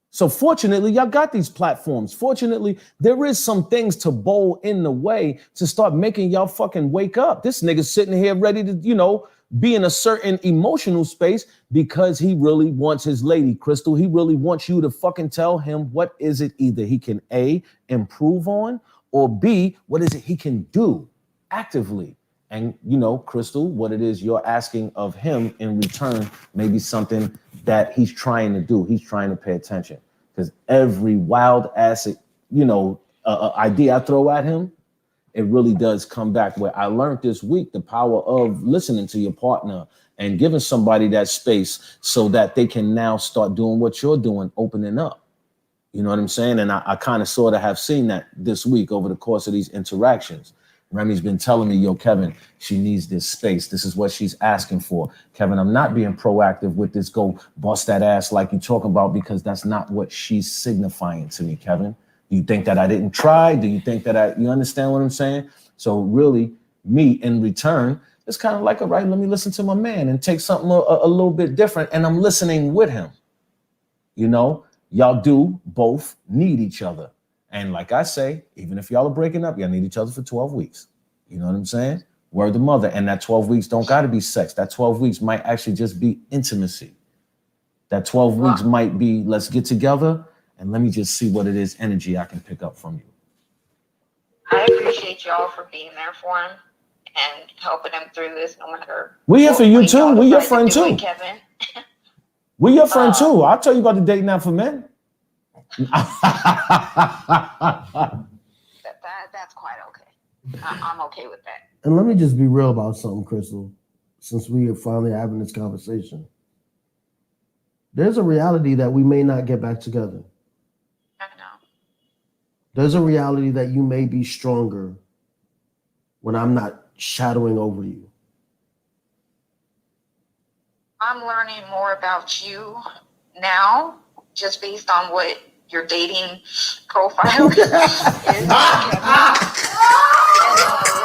So fortunately, y'all got these platforms. Fortunately, there is some things to bowl in the way to start making y'all fucking wake up. This nigga's sitting here ready to, be in a certain emotional space because he really wants his lady, Crystal. He really wants you to fucking tell him what is it either he can A, improve on, or B, what is it he can do actively. And Crystal, what it is you're asking of him in return may be something that he's trying to do. He's trying to pay attention, because every wild ass, idea I throw at him, it really does come back. Where I learned this week the power of listening to your partner and giving somebody that space so that they can now start doing what you're doing, opening up. You know what I'm saying? And I kind of sort of have seen that this week over the course of these interactions. Remy's been telling me, yo, Kevin, she needs this space. This is what she's asking for. Kevin, I'm not being proactive with this, go bust that ass like you talking about, because that's not what she's signifying to me, Kevin. Do you think that I didn't try? Do you think that you understand what I'm saying? So really, me in return, it's kind of like, all right, let me listen to my man and take something a little bit different. And I'm listening with him. Y'all do both need each other. And like I say, even if y'all are breaking up, y'all need each other for 12 weeks. You know what I'm saying? Word to mother. And that 12 weeks don't got to be sex. That 12 weeks might actually just be intimacy. That 12 weeks might be, let's get together and let me just see what it is energy I can pick up from you. I appreciate y'all for being there for him and helping him through this, no matter. We're here for you too. We're your friend too. Kevin. We're your friend too. I'll tell you about the dating app for men. That's quite okay. I'm okay with that. And let me just be real about something, Crystal, since we are finally having this conversation. There's a reality that we may not get back together. I know. There's a reality that you may be stronger when I'm not shadowing over you? I'm learning more about you now, just based on what your dating profile is. And I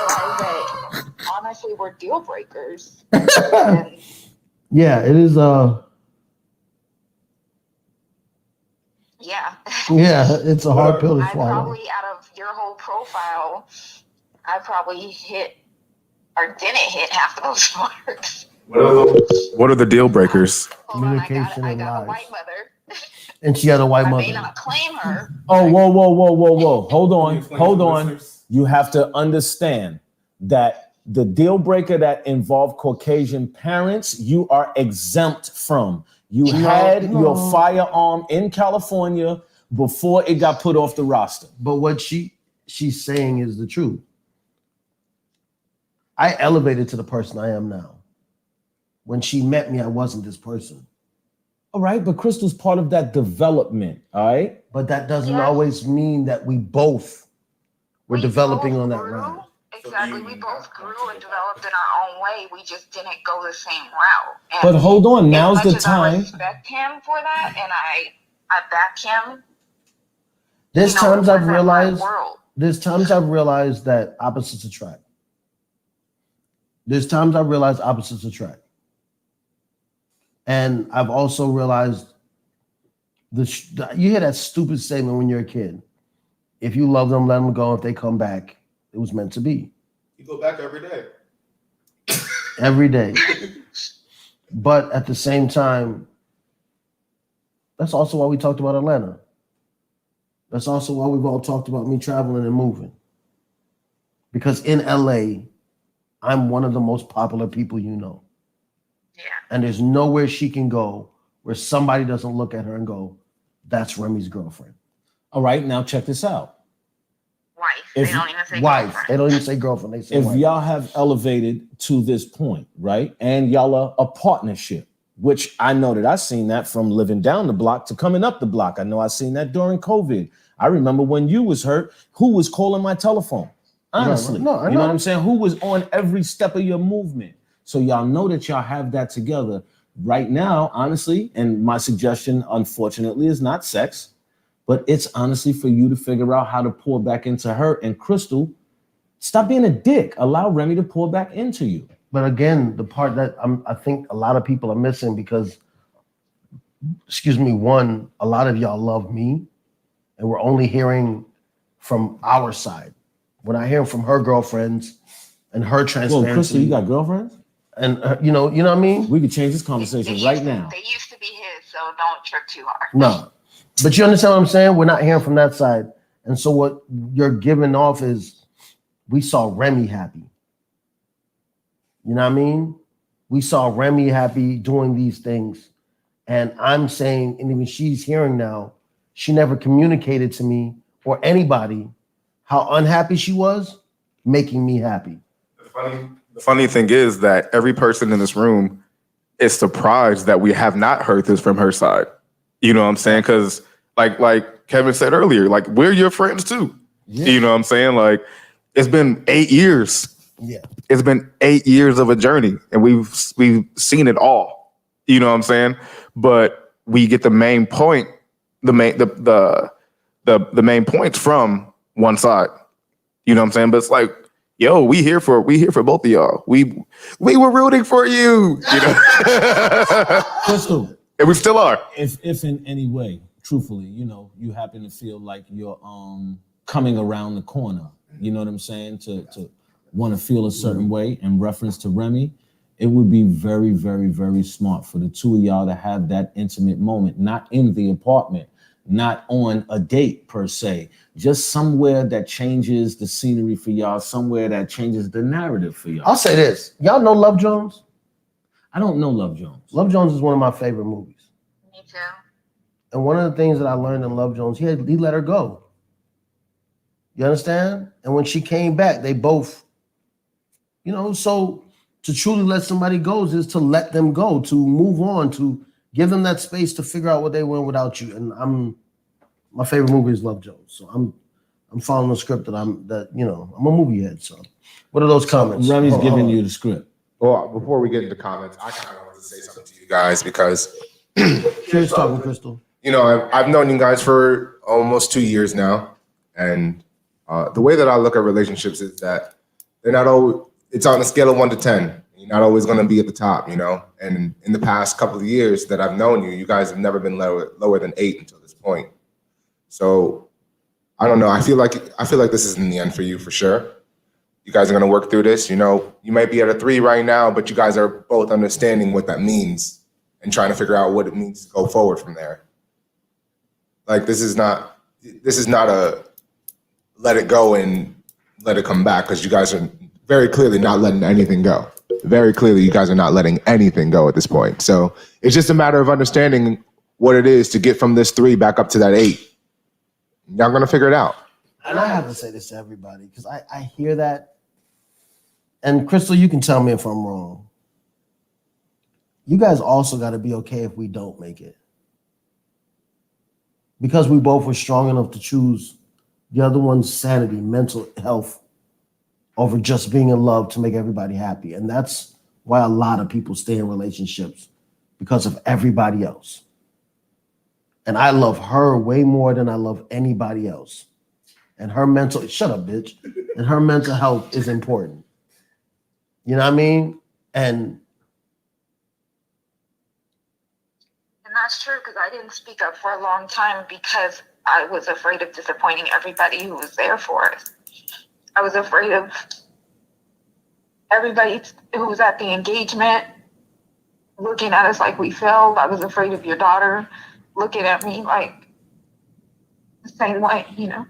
realize that honestly, we're deal breakers. And yeah, it is. yeah. Yeah, it's a hard pill to swallow. Probably out of your whole profile, I probably hit or didn't hit half of those marks. What are the deal breakers? Communication I and got a lies. white mother. And she had a white I mother. may not claim her. Oh, whoa. Hold on. You have to understand that the deal breaker that involved Caucasian parents, you are exempt from. You had your firearm in California before it got put off the roster. But what she's saying is the truth. I elevated to the person I am now. When she met me, I wasn't this person. All right, but Crystal's part of that development, all right? But that doesn't always mean that we both were developing on that route. Exactly. We both grew and developed in our own way. We just didn't go the same route. And but hold on, now's the time. I respect him for that, and I back him. There's times I've realized that opposites attract. There's times I've realized opposites attract. And I've also realized you hear that stupid statement when you're a kid. If you love them, let them go. If they come back, it was meant to be. You go back every day. Every day. But at the same time, that's also why we talked about Atlanta. That's also why we've all talked about me traveling and moving. Because in LA, I'm one of the most popular people you know. Yeah. And there's nowhere she can go where somebody doesn't look at her and go, that's Remy's girlfriend. All right, now check this out. Wife. They don't even say wife. girlfriend. They don't even say girlfriend. They say If wife. y'all have elevated to this point, right, and y'all are a partnership, which I know that I've seen that from living down the block to coming up the block. I know I've seen that during COVID. I remember when you was hurt, who was calling my telephone? Honestly, No, I know. You know what I'm saying? Who was on every step of your movement? So y'all know that y'all have that together right now, honestly. And my suggestion, unfortunately, is not sex, but it's honestly for you to figure out how to pour back into her. And Crystal, stop being a dick. Allow Remy to pour back into you. But again, the part that I think a lot of people are missing because, one, a lot of y'all love me, and we're only hearing from our side. We're not hearing from her girlfriends and her transparency. Well, Crystal, you got girlfriends? And you know what I mean? We could change this conversation right now. They used to be his, so don't trip too hard. No. But you understand what I'm saying? We're not hearing from that side. And so what you're giving off is we saw Remy happy. You know what I mean? We saw Remy happy doing these things. And I'm saying, and even she's hearing now, she never communicated to me or anybody how unhappy she was, making me happy. The funny thing is that every person in this room is surprised that we have not heard this from her side. You know what I'm saying? Because like Kevin said earlier, like we're your friends too. Yeah. You know what I'm saying? Like it's been 8 years. Yeah. It's been 8 years of a journey and we've seen it all. You know what I'm saying? But we get the main point, the main points from one side. You know what I'm saying? But it's like, yo, we here for both of y'all. We were rooting for you. You know? Crystal, and we still are. If in any way, truthfully, you know, you happen to feel like you're coming around the corner, you know what I'm saying, to want to feel a certain way in reference to Remy, it would be very, very, very smart for the two of y'all to have that intimate moment, not in the apartment, not on a date per se, just somewhere that changes the scenery for y'all, somewhere that changes the narrative for y'all. I'll say this. Y'all know Love Jones? I don't know Love Jones. Love Jones is one of my favorite movies. Me too. And one of the things that I learned in Love Jones, he let her go. You understand? And when she came back, they both, you know, so to truly let somebody go is to let them go, to move on, to give them that space to figure out what they want without you. And my favorite movie is Love Jones. So I'm following the script that I'm a movie head. So, what are those comments? Remy's giving you the script. Well, before we get into comments, I kind of wanted to say something to you guys because Cheers, talking Crystal. you know, I've known you guys for almost 2 years now, and the way that I look at relationships is that they're not always. It's on a scale of 1 to 10. You're not always going to be at the top, you know. And in the past couple of years that I've known you, you guys have never been lower than 8 until this point. So I don't know. I feel like this is in the end for you for sure. You guys are going to work through this. You know, you might be at a 3 right now, but you guys are both understanding what that means and trying to figure out what it means to go forward from there. Like this is not a let it go and let it come back, because you guys are very clearly not letting anything go. Very clearly, you guys are not letting anything go at this point. So it's just a matter of understanding what it is to get from this 3 back up to that 8. Y'all gonna figure it out. And I have to say this to everybody because I hear that. And Crystal, you can tell me if I'm wrong. You guys also got to be okay if we don't make it. Because we both were strong enough to choose the other one's sanity, mental health, over just being in love to make everybody happy. And that's why a lot of people stay in relationships, because of everybody else. And I love her way more than I love anybody else. And her mental, shut up, bitch. And her mental health is important. You know what I mean? And that's true, because I didn't speak up for a long time because I was afraid of disappointing everybody who was there for us. I was afraid of everybody who was at the engagement looking at us like we failed. I was afraid of your daughter looking at me like the same way, you know?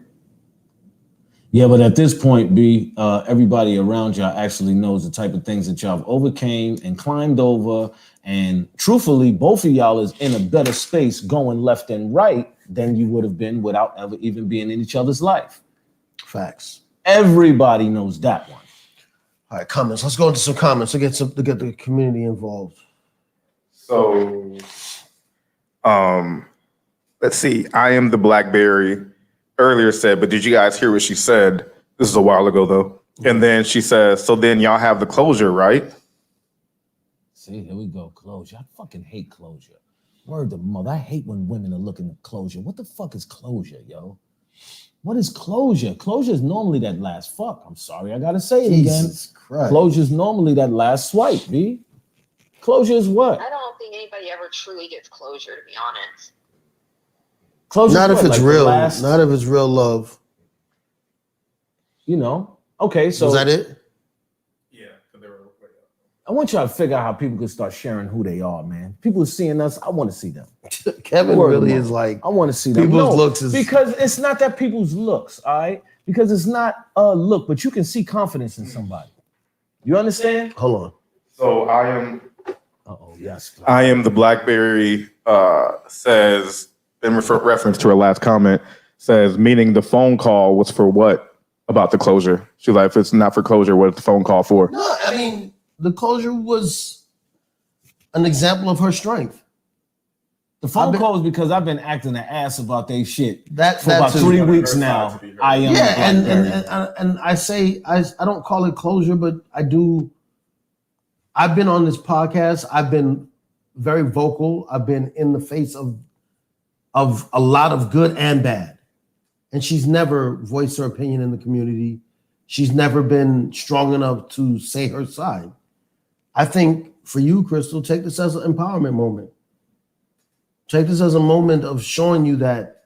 Yeah, but at this point, B, everybody around y'all actually knows the type of things that y'all have overcame and climbed over. And truthfully, both of y'all is in a better space going left and right than you would have been without ever even being in each other's life. Facts. Everybody knows that one. All right, comments. Let's go into some comments to get the community involved. So, let's see. I am the Blackberry. Earlier said, but did you guys hear what she said? This is a while ago though. And then she says, so then y'all have the closure, right? See, here we go. Closure. I fucking hate closure. Word to mother. I hate when women are looking at closure. What the fuck is closure, yo? What is closure? Closure is normally that last fuck. I'm sorry, I gotta say it Jesus again. Christ. Closure is normally that last swipe, B. Closure is what? I don't think anybody ever truly gets closure, to be honest. Closure not is if what? it's Like real. last, not if it's real love. you know. Okay, so is that it? Yeah. I want y'all to figure out how people can start sharing who they are, man. People are seeing us. I want to see them. Kevin Word really of is mouth. like, I want to see them. people's looks is because it's not that people's looks, all right? Because it's not a look, but you can see confidence in somebody. You understand? Hold on. So I am. Yes. I am the Blackberry. Says in reference to her last comment. Says meaning the phone call was for what about the closure? She's like, if it's not for closure, what is the phone call for? No, I mean the closure was an example of her strength. The phone call is because I've been acting an ass about they shit for that about too. 3 weeks now. I am. Yeah, and I say I don't call it closure, but I do. I've been on this podcast. I've been very vocal. I've been in the face of a lot of good and bad, and she's never voiced her opinion in the community. She's never been strong enough to say her side. I think for you, Crystal, take this as an empowerment moment. Take this as a moment of showing you that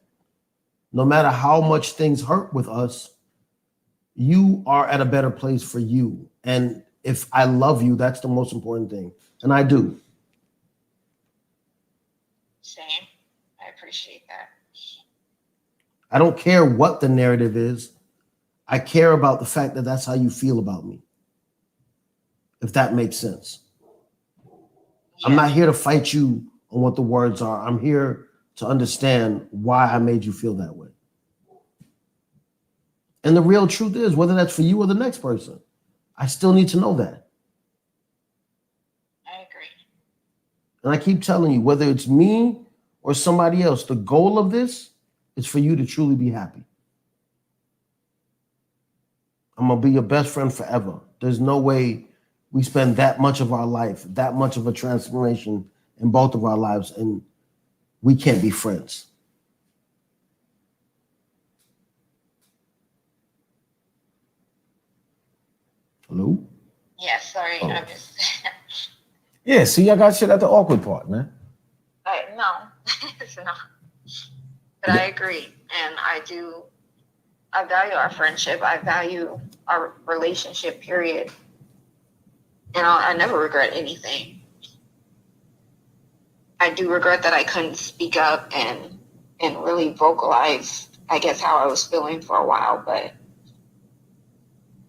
no matter how much things hurt with us, you are at a better place for you. And if I love you, that's the most important thing. And I do. Same. I appreciate that. I don't care what the narrative is. I care about the fact that that's how you feel about me. If that makes sense. Yeah. I'm not here to fight you on what the words are. I'm here to understand why I made you feel that way. And the real truth is, whether that's for you or the next person, I still need to know that. I agree. And I keep telling you, whether it's me or somebody else, the goal of this is for you to truly be happy. I'm gonna be your best friend forever. There's no way we spend that much of our life, that much of a transformation in both of our lives, and we can't be friends. Hello? Yeah, sorry. Oh. I'm just. Yeah, see, I got shit at the awkward part, man. No, it's not. But I agree, and I value our friendship. I value our relationship, period. And I never regret anything. I do regret that I couldn't speak up and really vocalize, I guess, how I was feeling for a while, but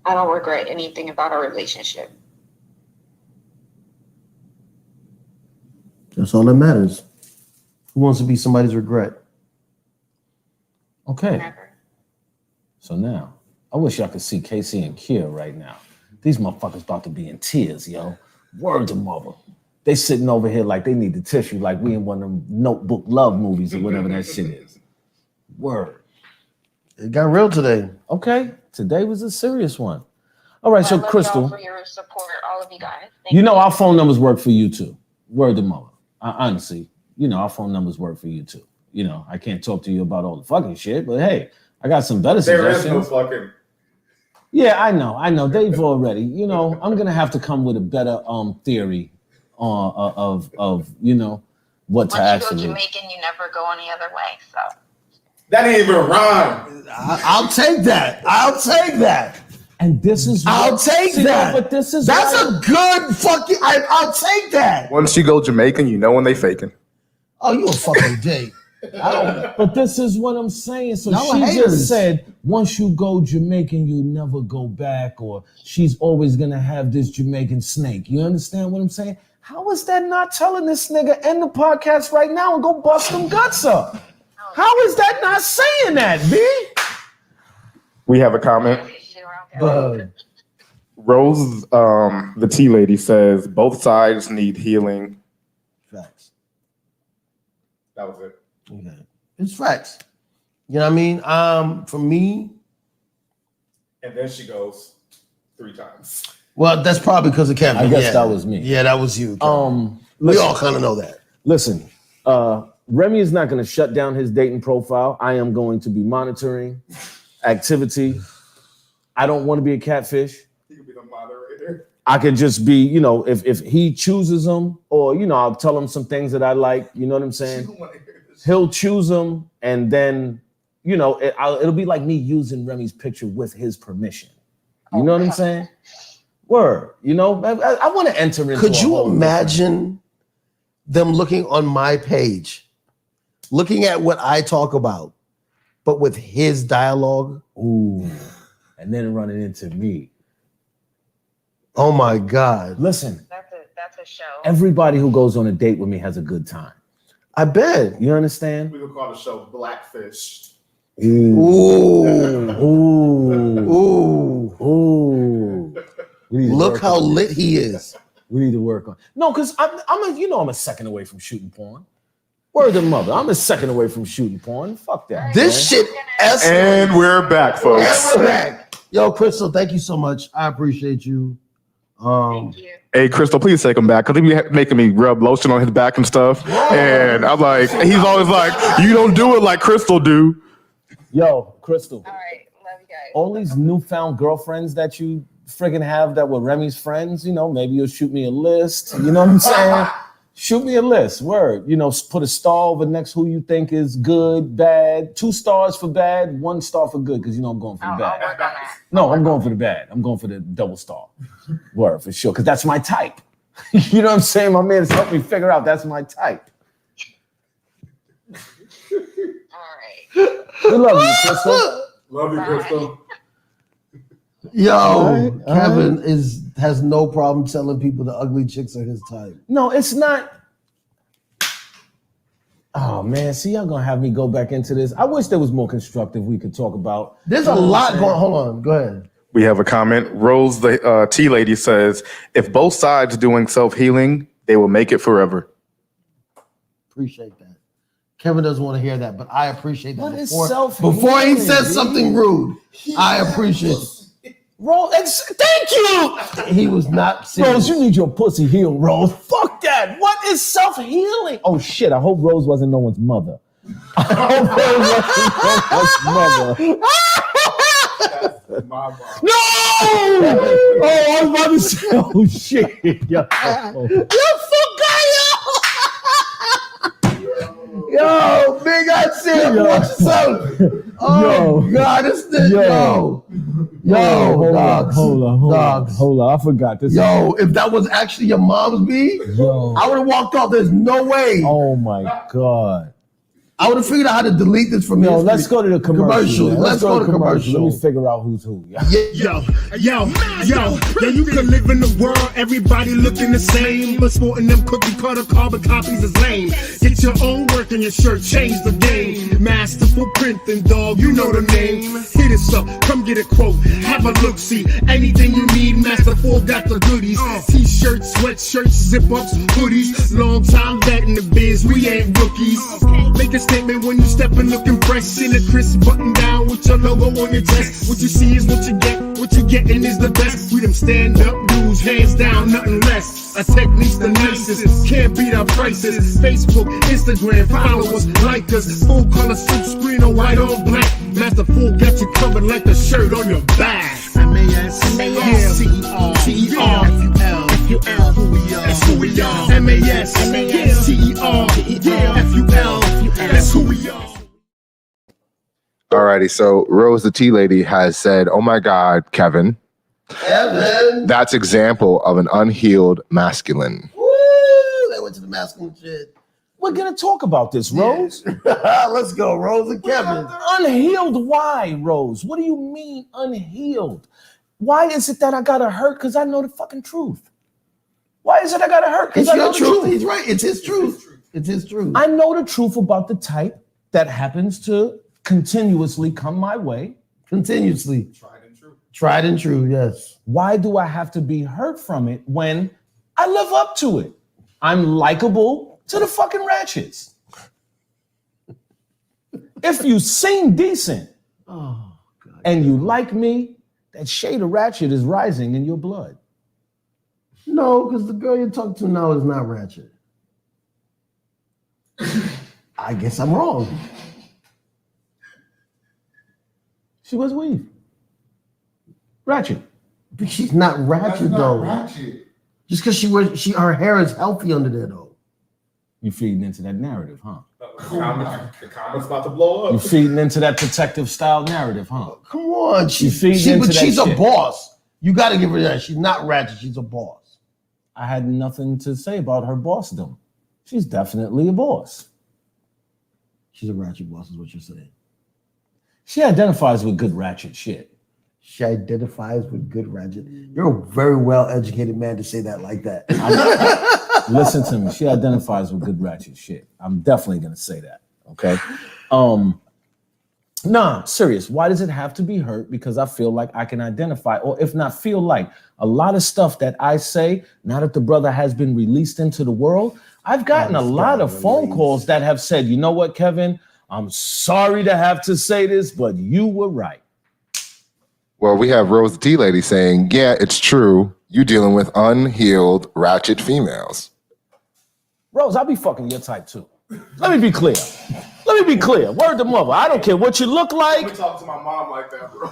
I don't regret anything about our relationship. That's all that matters. Who wants to be somebody's regret? Okay. Never. So now, I wish y'all could see Casey and Kia right now. These motherfuckers about to be in tears, yo. Word to mother. They sitting over here like they need the tissue, like we in one of them Notebook love movies or whatever that shit is. Word. It got real today. Okay. Today was a serious one. All right, so I love Crystal. y'all for your support, all of you guys. Thank You know our phone numbers work for you too. Word to mother. Honestly, you know our phone numbers work for you too. You know, I can't talk to you about all the fucking shit, but hey, I got some better suggestions. There is no fucking. Yeah, I know. They've already. You know, I'm gonna have to come with a better theory of you know what to actually. Once you go Jamaican, you never go any other way. So That ain't even rhyme. I'll take that. I'll take that. And this is. I'll take that. But this is. That's a good fucking. I'll take that. Once you go Jamaican, you know when they faking. Oh, you a fucking date. But this is what I'm saying. So Y'all she haters. just said, once you go Jamaican, you never go back, or she's always gonna have this Jamaican snake. You understand what I'm saying? How is that not telling this nigga end the podcast right now and go bust them guts up? How is that not saying that, B? We have a comment. Rose, the tea lady, says both sides need healing. Facts. That was it. Okay. It's facts. You know what I mean? For me, And then she goes 3 times. well, that's probably because of Kevin. I guess Yeah. that was me. Yeah, that was you. Kevin. We Listen, all kind of know that. Listen, Remy is not going to shut down his dating profile. I am going to be monitoring activity. I don't want to be a catfish. He could be the moderator. I could just be, you know, if he chooses them, or, you know, I'll tell him some things that I like, you know what I'm saying? He'll choose them, and then, you know, it'll be like me using Remy's picture with his permission. You know what I'm saying? Word. You know, I want to enter into. Could a you whole imagine them looking on my page, looking at what I talk about, but with his dialogue? Ooh, and then running into me. Oh my God. Listen, that's a show. everybody who goes on a date with me has a good time. I bet. You understand? We would call the show Blackfish. Ooh. Ooh. Ooh. Ooh. Ooh. We need to Look work how on lit he is. We need to work on. No, because I'm a second away from shooting porn. Word to mother. I'm a second away from shooting porn. Fuck that. This man. shit. And we're back, folks. We're back. Yo, Crystal, thank you so much. I appreciate you. Thank you. Hey, Crystal, please take him back, because he be making me rub lotion on his back and stuff. And I'm like, he's always like, you don't do it like Crystal do. Yo, Crystal. All right. Love you guys. All these newfound girlfriends that you friggin' have that were Remy's friends, you know, maybe you'll shoot me a list. You know what I'm saying? Shoot me a list. Word. You know, put a star over next who you think is good, bad. 2 stars for bad, 1 star for good, because you know I'm going for the I'll bad. work on that. No, I'm going for the bad. I'm going for the double star. Word, for sure, because that's my type. You know what I'm saying? My man has helped me figure out that's my type. All right. We love you, Crystal. Love you, Crystal. Yo, All right. Kevin has no problem telling people the ugly chicks are his type. No, it's not. Oh man, see, y'all gonna have me go back into this. I wish there was more constructive we could talk about. There's You a know what I'm lot saying? going. Hold on, go ahead. We have a comment. Rose, the tea lady, says, if both sides doing self-healing, they will make it forever. Appreciate that. Kevin doesn't want to hear that, but I appreciate that. What is Before he self-healing, says dude? something rude, I appreciate it. Rose, thank you. He was not serious. Rose, you need your pussy healed, Rose. Fuck that. What is self-healing? Oh shit, I hope Rose wasn't no one's mother. I hope Rose wasn't no one's mother. That's my mom. No! Oh, I was about to say, oh shit. Yo, Yo, big I said, watch yourself. Oh, God, this thing, yo. Hold on. I forgot this. Yo, if that was actually your mom's beat, I would have walked off. There's no way. Oh, my God. I would have figured out how to delete this from history. Let's go to the commercial. Let's go to commercial. Let me figure out who's who. Yo, you can live in the world, everybody looking the same, but sporting them cookie cutter carbon copies is lame. Get your own work and your shirt, change the game. Masterful printing, dog, you know the name. Hit us up, come get a quote, have a look, see anything you need. Masterful got the goodies, t-shirts, sweatshirts, zip-ups, hoodies. Long time vet in the biz, we ain't rookies. Make a statement when you steppin', looking fresh in a crisp button down with your logo on your chest. What you see is what you get. What you getting is the best. We them stand up dudes, hands down, nothing less. Our technique's the nicest, can't beat our prices. Facebook, Instagram, follow us, like us. Full color suit, screen on white on black. Master Full got you covered like the shirt on your back. M-A-S-C-E-R, F-U-L, who we are. That's who we are. M-A-S-C-E-R, F-U-L, that's who we are. Alrighty, so Rose the Tea Lady has said, "Oh my God, Kevin, that's example of an unhealed masculine." Woo! They went to the masculine shit. We're gonna talk about this, Rose. Let's go, Rose and Kevin. Unhealed? Why, Rose? What do you mean unhealed? Why is it that I gotta hurt? Because I know the fucking truth. Why is it I gotta hurt? Because I know the truth. He's right. It's his truth. It's his truth. I know the truth about the type that happens to continuously come my way. Continuously. Tried and true, yes. Why do I have to be hurt from it when I live up to it? I'm likable to the fucking ratchets. If you seem decent and you like me, that shade of ratchet is rising in your blood. No, because the girl you talk to now is not ratchet. I guess I'm wrong. She was weave. Ratchet. But she's not ratchet though. Ratchet. Just because her hair is healthy under there though. You feeding into that narrative, huh? The comment's about to blow up. You feeding into that protective style narrative, huh? Come on, she's a boss. You got to give her that. She's not ratchet. She's a boss. I had nothing to say about her bossdom. She's definitely a boss. She's a ratchet boss, is what you're saying. She identifies with good ratchet shit. She identifies with good ratchet. You're a very well-educated man to say that like that. Listen to me. She identifies with good ratchet shit. I'm definitely going to say that. Okay. Nah, serious. Why does it have to be hurt? Because I feel like I can identify, or if not feel like, a lot of stuff that I say, now that the brother has been released into the world, I've gotten a lot of phone calls that have said, you know what, Kevin, I'm sorry to have to say this, but you were right. Well, we have Rose the Tea Lady saying, yeah, it's true. You dealing with unhealed ratchet females. Rose, I'll be fucking your type too. Let me be clear. Word to mother. I don't care what you look like. I'm talk to my mom like that, bro.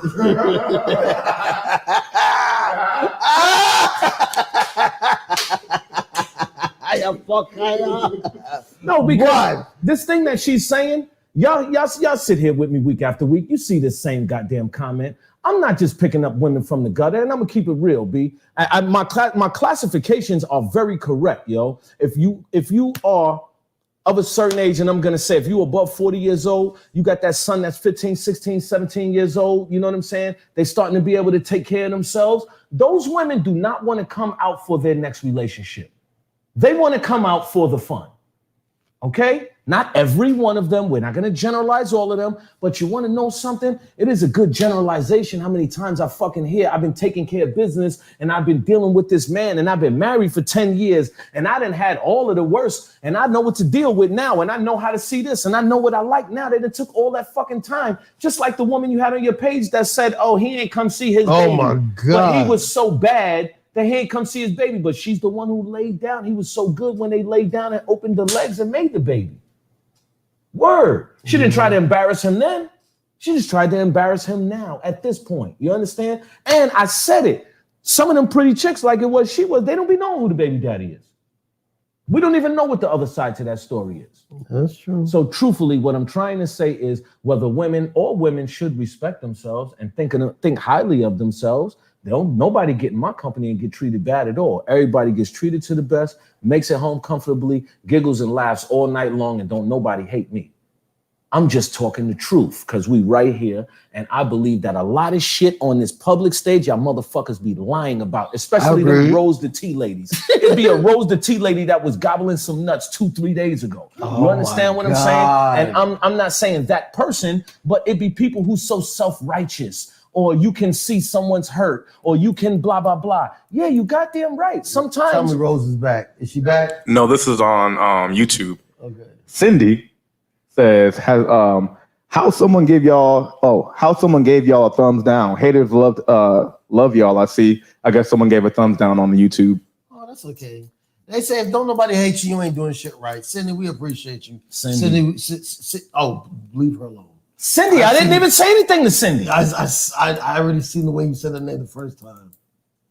No, because this thing that she's saying, y'all sit here with me week after week. You see this same goddamn comment. I'm not just picking up women from the gutter, and I'm gonna keep it real, B. My classifications are very correct, yo. If you are of a certain age, and I'm gonna say if you above 40 years old, you got that son that's 15, 16, 17 years old, you know what I'm saying? They starting to be able to take care of themselves. Those women do not want to come out for their next relationship. They want to come out for the fun. Okay? Not every one of them. We're not going to generalize all of them. But you want to know something? It is a good generalization how many times I fucking hear I've been taking care of business and I've been dealing with this man and I've been married for 10 years and I done had all of the worst and I know what to deal with now and I know how to see this and I know what I like now. That it took all that fucking time. Just like the woman you had on your page that said, oh, he ain't come see his baby. Oh my God. But he was so bad that he ain't come see his baby. But she's the one who laid down. He was so good when they laid down and opened the legs and made the baby. Word. She didn't try to embarrass him then. She just tried to embarrass him now at this point. You understand? And I said it. Some of them pretty chicks like it was, she was, they don't be knowing who the baby daddy is. We don't even know what the other side to that story is. That's true. So truthfully, what I'm trying to say is whether women should respect themselves and think highly of themselves. Nobody get in my company and get treated bad at all. Everybody gets treated to the best, makes it home comfortably, giggles and laughs all night long, and don't nobody hate me. I'm just talking the truth because we right here, and I believe that a lot of shit on this public stage, y'all motherfuckers be lying about, especially the Rose the Tea ladies. It'd be a Rose the Tea lady that was gobbling some nuts 2-3 days ago. You understand what I'm saying? And I'm not saying that person, but it'd be people who's so self-righteous. Or you can see someone's hurt, or you can blah, blah, blah. Yeah, you goddamn right. Sometimes. Tell me Rose is back. Is she back? No, this is on YouTube. Okay. Cindy says, how someone gave y'all a thumbs down. Haters love y'all. I guess someone gave a thumbs down on the YouTube. Oh, that's okay. They say if don't nobody hate you, you ain't doing shit right. Cindy, we appreciate you. Cindy. Leave her alone. Cindy, I didn't even say anything to Cindy. I already seen the way you said her name the first time.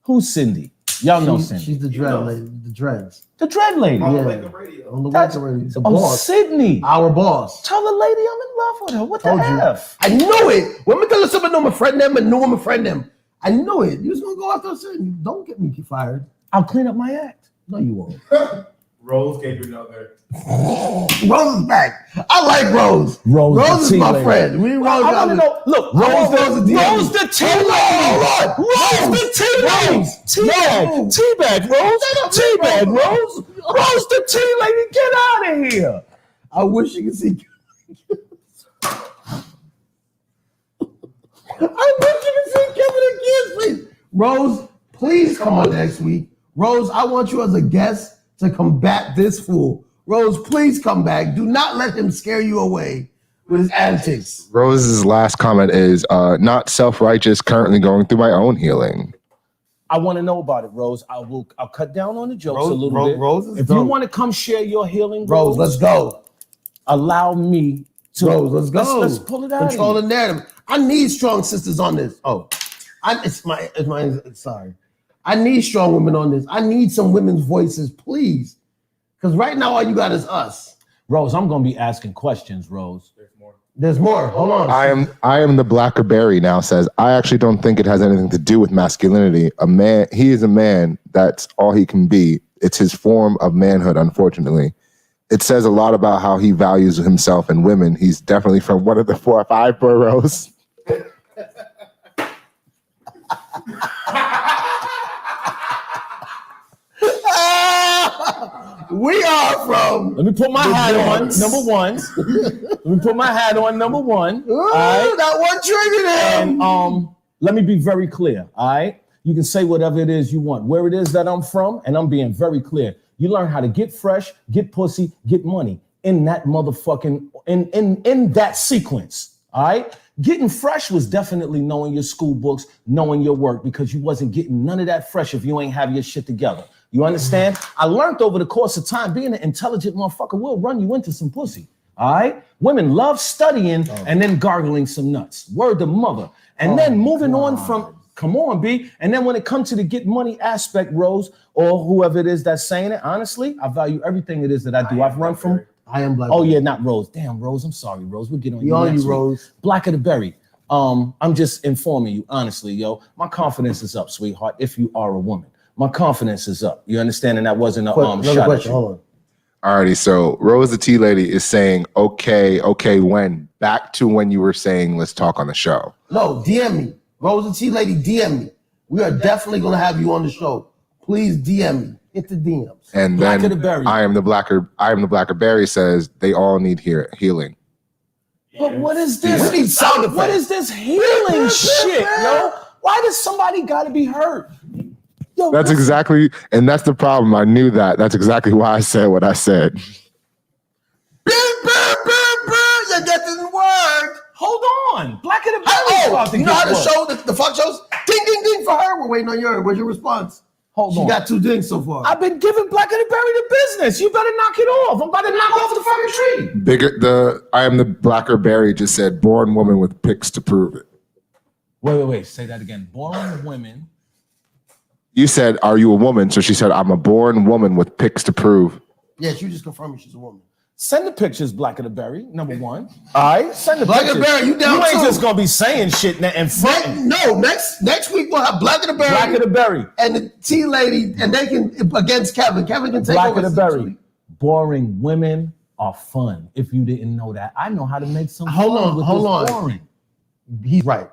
Who's Cindy? Y'all know Cindy. She's the dread lady. The dreads. The dread lady. On the Wake Radio. On the Wake Radio. The boss. Sydney. Our boss. Tell the lady I'm in love with her. What the F? I knew it. When me tell somebody know my friend them and knew my friend them. I knew it. You was gonna go out there saying, don't get me fired. I'll clean up my act. No, you won't. Rose gave you another. Rose is back. I like Rose. Rose is my friend. We I want to know. Look, Rose the tea lady. Rose the tea lady. Teabag, Rose. Teabag, Rose. Rose the tea lady. Get out of here. I wish you could see. I wish you could see Kevin again, please. Rose, please come on next week. Rose, I want you as a guest to combat this fool. Rose, please come back. Do not let him scare you away with his antics. Rose's last comment is not self-righteous, currently going through my own healing. I want to know about it, Rose. I'll cut down on the jokes a little bit. Rose is if dope. you want to come share your healing, Rose, let's go. Allow me to. Rose, let's go. Let's pull it out. Control the narrative. I need strong sisters on this. Sorry. I need strong women on this. I need some women's voices, please. Because right now, all you got is us. Rose, I'm going to be asking questions, Rose. There's more. Hold on. I am the Blackberry now says, I actually don't think it has anything to do with masculinity. He is a man. That's all he can be. It's his form of manhood, unfortunately. It says a lot about how he values himself and women. He's definitely from one of the 4 or 5 boroughs. We are from. Let me put my hat on. Number one. Let me put my hat on. Number one. Ooh, right? That one triggered him. And let me be very clear. All right. You can say whatever it is you want. Where it is that I'm from, and I'm being very clear. You learn how to get fresh, get pussy, get money in that motherfucking in that sequence. All right. Getting fresh was definitely knowing your school books, knowing your work, because you wasn't getting none of that fresh if you ain't have your shit together. You understand? I learned over the course of time, being an intelligent motherfucker will run you into some pussy. All right? Women love studying and then gargling some nuts. Word to mother. And then moving on from, come on, B. And then when it comes to the get money aspect, Rose, or whoever it is that's saying it, honestly, I value everything it is that I do. I've run from. I am black. Oh, yeah, not Rose. Damn, Rose. I'm sorry, Rose. We'll get on you next week. Rose. Black of the Berry. I'm just informing you, honestly, yo. My confidence is up, sweetheart, if you are a woman. My confidence is up. You understand? And that wasn't a shot question. at you. Alrighty, so Rose the Tea Lady is saying, okay, when? Back to when you were saying, let's talk on the show. No, DM me. Rose the Tea Lady, DM me. We are definitely going to have you on the show. Please DM me. Hit the DMs. And Blacker then the Berry. I am the blacker berry says they all need healing. But what is this? We need sound effects. What is this healing shit, yo? Why does somebody gotta be hurt? Yo, That's exactly, and that's the problem. I knew that. That's exactly why I said what I said. You're getting word. Hold on. Blacker the Berry. You know how to show the fuck shows? Ding, ding, ding for her. We're waiting on yours. What's your response? Hold She on. got 2 dings so far. I've been giving Blacker the Berry the business. You better knock it off. I'm about to knock off the fucking tree. I am the blacker berry just said born woman with pics to prove it. Wait. Say that again. Boring women. You said, are you a woman? So she said, I'm a born woman with pics to prove. Yes, you just confirmed she's a woman. Send the pictures, Blacker the Berry, number 1. All right, send the Blacker pictures. Berry, you down You ain't too. just gonna be saying shit and fronting. No, next week we'll have Blacker the Berry. Blacker the Berry. And the T lady, and they can against Kevin. Kevin can take Blacker over. the Berry. Boring women are fun. If you didn't know that, I know how to make some Hold fun on, with hold this on. boring. He's right.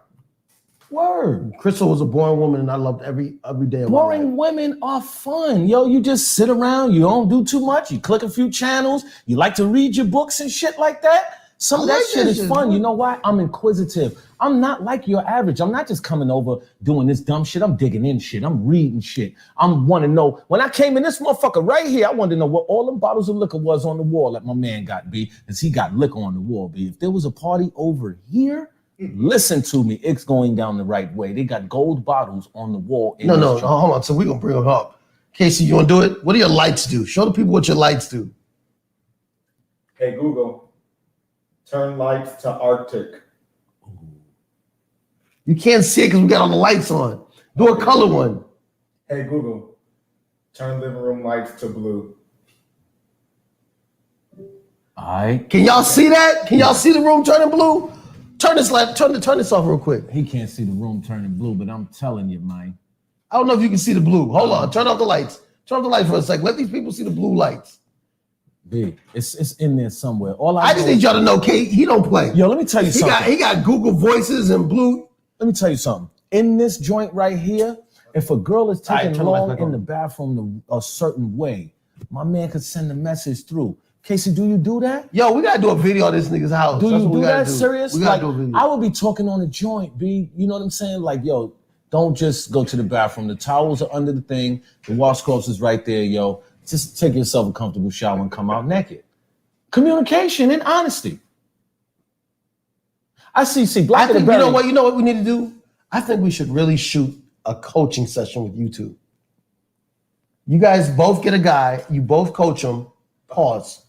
Word. Crystal was a born woman, and I loved every day of my life. Boring women are fun. Yo, you just sit around, you don't do too much, you click a few channels, you like to read your books and shit like that. Some of that shit is fun. You know why? I'm inquisitive. I'm not like your average. I'm not just coming over doing this dumb shit. I'm digging in shit. I'm reading shit. I want to know. When I came in this motherfucker right here, I wanted to know what all them bottles of liquor was on the wall that my man got, B. Because he got liquor on the wall, B. If there was a party over here, listen to me. It's going down the right way. They got gold bottles on the wall. No, hold on. So we're going to bring them up. Casey, you want to do it? What do your lights do? Show the people what your lights do. Hey, Google, turn lights to Arctic. You can't see it because we got all the lights on. Do a color one. Hey, Google, turn living room lights to blue. All right. Can y'all see that? Can y'all see the room turning blue? Turn this off real quick. He can't see the room turning blue, but I'm telling you, man. I don't know if you can see the blue. Hold on. Turn off the lights. Turn off the lights for a sec. Let these people see the blue lights. B, it's in there somewhere. All I just need y'all to know, Kate, he don't play. Yo, let me tell you something. He got Google Voices and blue. Let me tell you something. In this joint right here, if a girl is taking turn the lights long back in on. the bathroom a certain way, my man could send a message through. Casey, do you do that? Yo, we gotta do a video of this nigga's house. Do That's you what we do gotta that serious? We gotta Like, do a video. I would be talking on a joint, B. You know what I'm saying? Like, yo, don't just go to the bathroom. The towels are under the thing. The washcloths is right there, yo. Just take yourself a comfortable shower and come out naked. Communication and honesty. I see. Black You know what we need to do? I think we should really shoot a coaching session with you two. You guys both get a guy. You both coach him. Pause.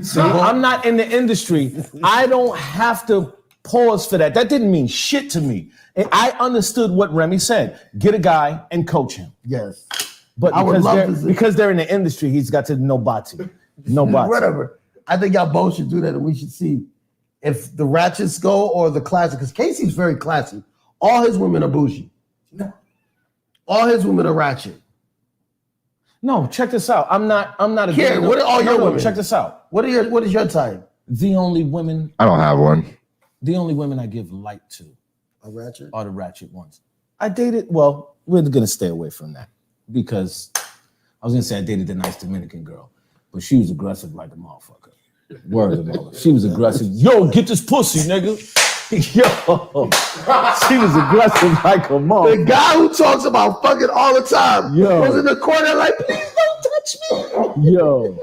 See, I'm not in the industry. I don't have to pause for that. That didn't mean shit to me. And I understood what Remy said. Get a guy and coach him. Yes. But I would love to see. because they're in the industry, he's got to know Bati. No Bati. Whatever. I think y'all both should do that, and we should see if the ratchets go or the classic. Because Casey's very classy. All his women are bougie. No. All his women are ratchet. No, check this out. I'm not a Here, what are all your women? Check this out. What is your type? The only women I don't have one. I give light to A ratchet? are the ratchet ones. I dated, well, we're gonna stay away from that because I was gonna say I dated the nice Dominican girl, but she was aggressive like a motherfucker. Word of mother. She was aggressive. Yo, get this pussy, nigga. Yo, she was aggressive like a motherfucker. The guy who talks about fucking all the time was in the corner like, please don't touch me. Yo.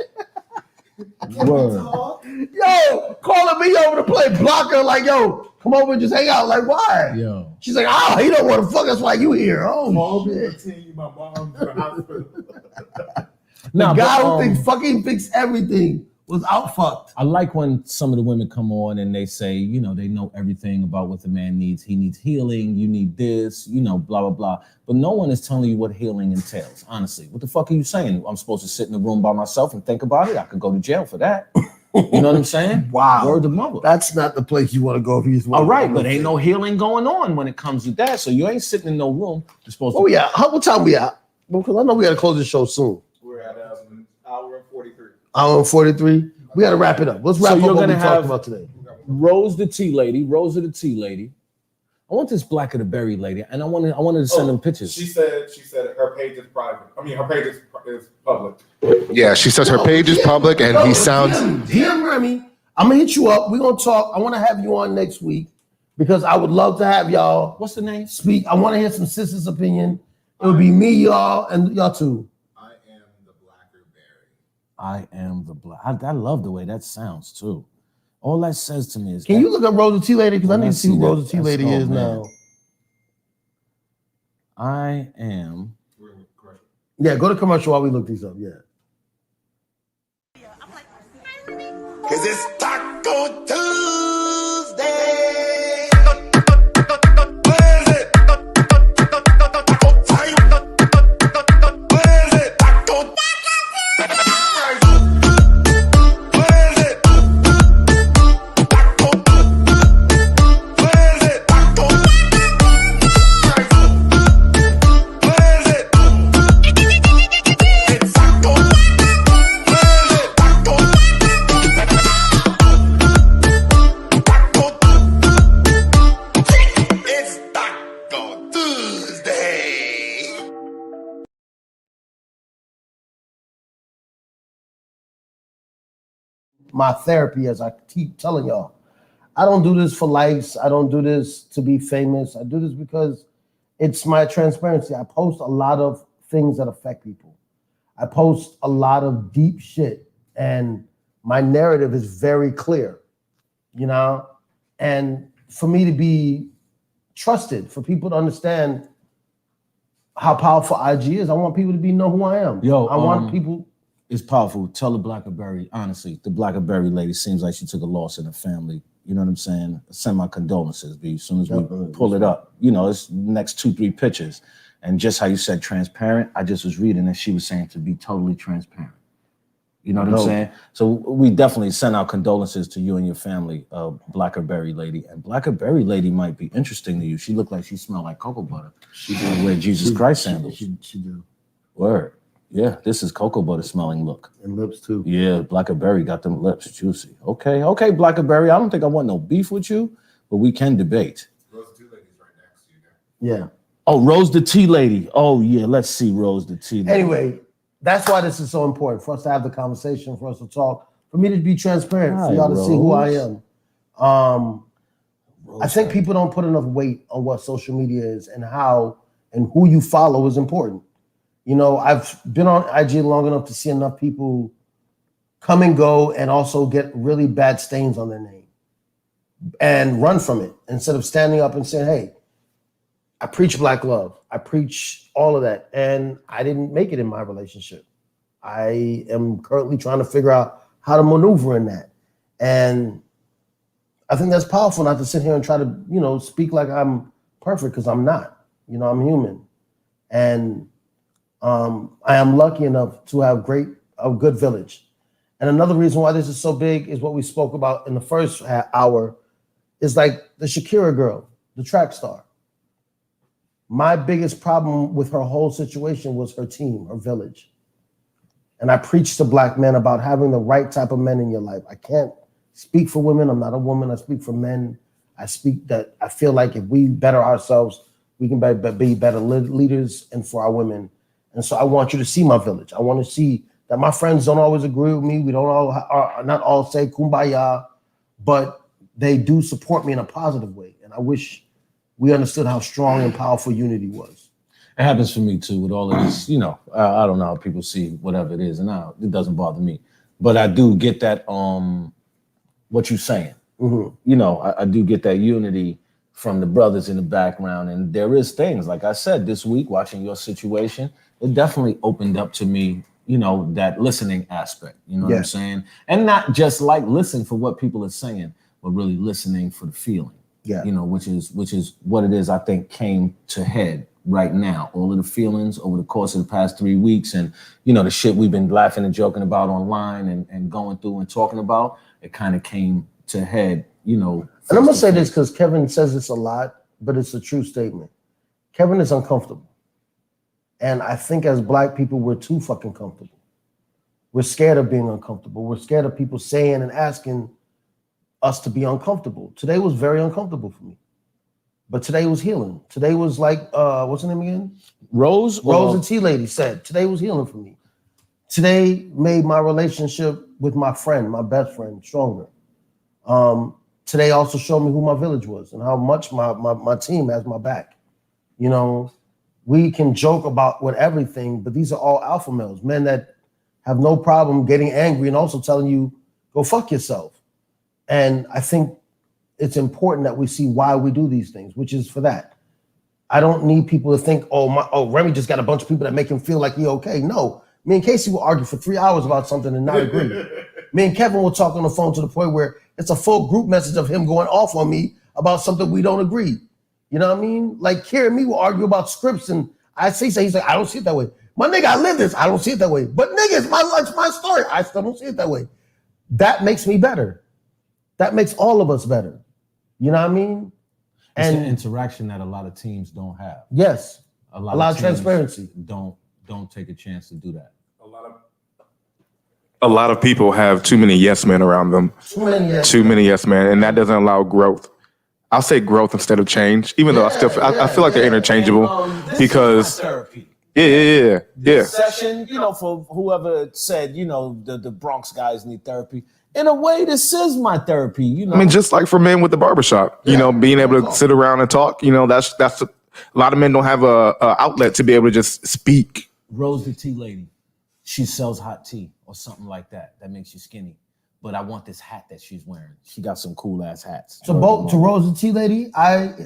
Word. Yo, calling me over to play blocker like, yo, come over and just hang out. Like, why? Yo. She's like, oh, he don't want to fuck. That's why you here. Oh, shit. My mom's in the hospital. The guy who thinks everything was out fucked. I like when some of the women come on and they say, you know, they know everything about what the man needs. He needs healing. You need this, you know, blah, blah, blah. But no one is telling you what healing entails. Honestly, what the fuck are you saying? I'm supposed to sit in the room by myself and think about it? I could go to jail for that. You know what I'm saying? Wow. Word of mother. That's not the place you want to go if you just want All to right, go. but ain't no healing going on when it comes to that. So you ain't sitting in no room. You're supposed to. Oh, yeah. What time we at? Because I know we got to close the show soon. We're at an hour and 43. Hour and 43. We got to wrap it up. Let's wrap up what we talked about today. Rose the tea lady, I want this Black of the Berry lady, and I wanted to send them pictures. She said her page is private. I mean, her page is public. Yeah, she says her page is public, and he sounds. DM Remy. I'm gonna hit you up. We're gonna talk. I want to have you on next week because I would love to have y'all. What's the name? Speak. I want to hear some sisters' opinion. It would be me, y'all, and y'all too. I am the Blacker Berry. I am the Black. I love the way that sounds too. All that says to me is, can you look up Rosa T Lady? Because I need to see who Rosa T Lady is now. I am. Yeah, go to commercial while we look these up. Yeah. Cause it's Taco Tuesday. Where is it? Taco time. Where is it? Taco. Where is it? Taco. Where is it? Taco. Where is it? It's Taco. Where is it? Taco. It's Taco Tuesday. My therapy, as I keep telling y'all, I don't do this for likes. I don't do this to be famous. I do this because it's my transparency. I post a lot of things that affect people. I post a lot of deep shit, and my narrative is very clear, you know? And for me to be trusted, for people to understand how powerful IG is, I want people to know who I am. Yo, I want people. It's powerful. Tell the Black of Berry, honestly, the Black of Berry lady seems like she took a loss in her family. You know what I'm saying? Send my condolences, B. As soon as we pull it up, you know, it's next 2-3 pictures. And just how you said transparent, I just was reading and she was saying to be totally transparent. You know what I'm saying? So we definitely send our condolences to you and your family, Black of Berry lady. And Black of Berry lady might be interesting to you. She looked like she smelled like cocoa butter. She didn't wear Jesus Christ sandals. She do. Word. Yeah, this is cocoa butter smelling look. And lips too. Yeah, Black of Berry got them lips juicy. Okay, Black of Berry. I don't think I want no beef with you, but we can debate. Rose the Tea Lady's right next to you there. Yeah. Oh, Rose the Tea Lady. Oh yeah, let's see Rose the Tea Lady. Anyway, that's why this is so important for us to have the conversation, for us to talk, for me to be transparent, for y'all to see who I am. I think people don't put enough weight on what social media is and how and who you follow is important. You know, I've been on IG long enough to see enough people come and go and also get really bad stains on their name and run from it instead of standing up and saying, hey, I preach Black love. I preach all of that. And I didn't make it in my relationship. I am currently trying to figure out how to maneuver in that. And I think that's powerful, not to sit here and try to, you know, speak like I'm perfect, because I'm not. You know, I'm human. And I am lucky enough to have a good village. And another reason why this is so big is what we spoke about in the first hour, is like the Shakira girl, the track star. My biggest problem with her whole situation was her team, her village. And I preach to Black men about having the right type of men in your life. I can't speak for women. I'm not a woman. I speak for men. I speak that I feel like if we better ourselves, we can be better leaders and for our women. And so I want you to see my village. I want to see that my friends don't always agree with me. We don't all are not all say kumbaya, but they do support me in a positive way. And I wish we understood how strong and powerful unity was. It happens for me too with all of this, you know, I don't know how people see whatever it is, and it doesn't bother me. But I do get that, what you're saying. Mm-hmm. You know, I do get that unity from the brothers in the background. And there is things, like I said, this week, watching your situation, it definitely opened up to me, you know, that listening aspect, you know what I'm saying? And not just like listen for what people are saying, but really listening for the feeling, you know, which is what it is, I think, came to head right now. All of the feelings over the course of the past 3 weeks and, you know, the shit we've been laughing and joking about online and going through and talking about, it kind of came to head, you know. And I'm going to say this because Kevin says this a lot, but it's a true statement. Kevin is uncomfortable. And I think as Black people, we're too fucking comfortable. We're scared of being uncomfortable. We're scared of people saying and asking us to be uncomfortable. Today was very uncomfortable for me. But today was healing. Today was like, what's her name again? Rose. Rose, the tea lady, said today was healing for me. Today made my relationship with my friend, my best friend, stronger. Today also showed me who my village was and how much my team has my back. You know, we can joke about with everything, but these are all alpha males, men that have no problem getting angry and also telling you, go fuck yourself. And I think it's important that we see why we do these things, which is for that. I don't need people to think, Remy just got a bunch of people that make him feel like he okay. No, me and Casey will argue for 3 hours about something and not agree. Me and Kevin will talk on the phone to the point where it's a full group message of him going off on me about something we don't agree. You know what I mean? Like Kira and me will argue about scripts and I say, he's like, I don't see it that way. My nigga, I live this. I don't see it that way. But nigga, it's my story. I still don't see it that way. That makes me better. That makes all of us better. You know what I mean? It's an interaction that a lot of teams don't have. Yes. A lot of transparency. Don't take a chance to do that. A lot of people have too many yes men around them. Too many yes men, and that doesn't allow growth. I'll say growth instead of change, even though I feel like they're interchangeable because yeah. Session, for whoever said, the Bronx guys need therapy. In a way, this is my therapy. I mean, just like for men with the barbershop, being able to sit around and talk. That's a lot of men don't have a outlet to be able to just speak. Rose the tea lady, she sells hot tea or something like that. That makes you skinny. But I want this hat that she's wearing. She got some cool ass hats. To Rose the tea lady,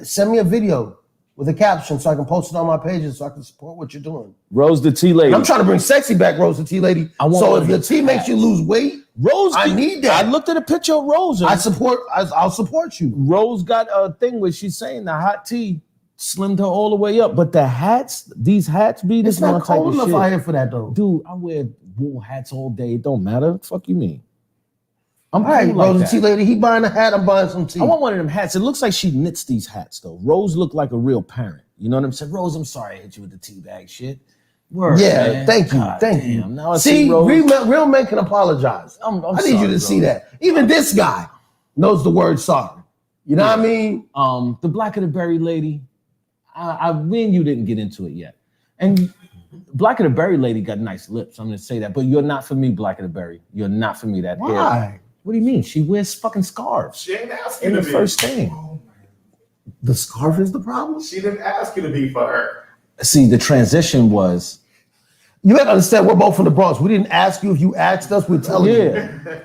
send me a video with a caption so I can post it on my pages so I can support what you're doing. Rose the tea lady. And I'm trying to bring sexy back, Rose the tea lady. So if the tea makes you lose weight, Rose, I need that. I looked at a picture of Rose. I'll support you. Rose got a thing where she's saying the hot tea slimmed her all the way up. But the hats, these hats be this it's not cold enough out here for that though. Dude, I wear wool hats all day. It don't matter. Fuck you mean? I'm all right, Rose the tea lady. He buying a hat. I'm buying some tea. I want one of them hats. It looks like she knits these hats though. Rose looked like a real parent. You know what I'm saying? Rose, I'm sorry I hit you with the tea bag shit. Word, yeah, man. thank you. God thank damn. you. Now I see, Rose. real men can apologize. I need you to see that. Even this guy knows the word sorry. You know what I mean? The Black of the Berry lady, me and you didn't get into it yet. And Black of the Berry lady got nice lips. I'm going to say that. But you're not for me, Black of the Berry. You're not for me. That Why? Hair. What do you mean? She wears fucking scarves. She ain't asking in to the be. First thing. The scarf is the problem? She didn't ask you to be for her. See, the transition was. You have to understand, we're both from the Bronx. We didn't ask you. If you asked us, we'd tell you.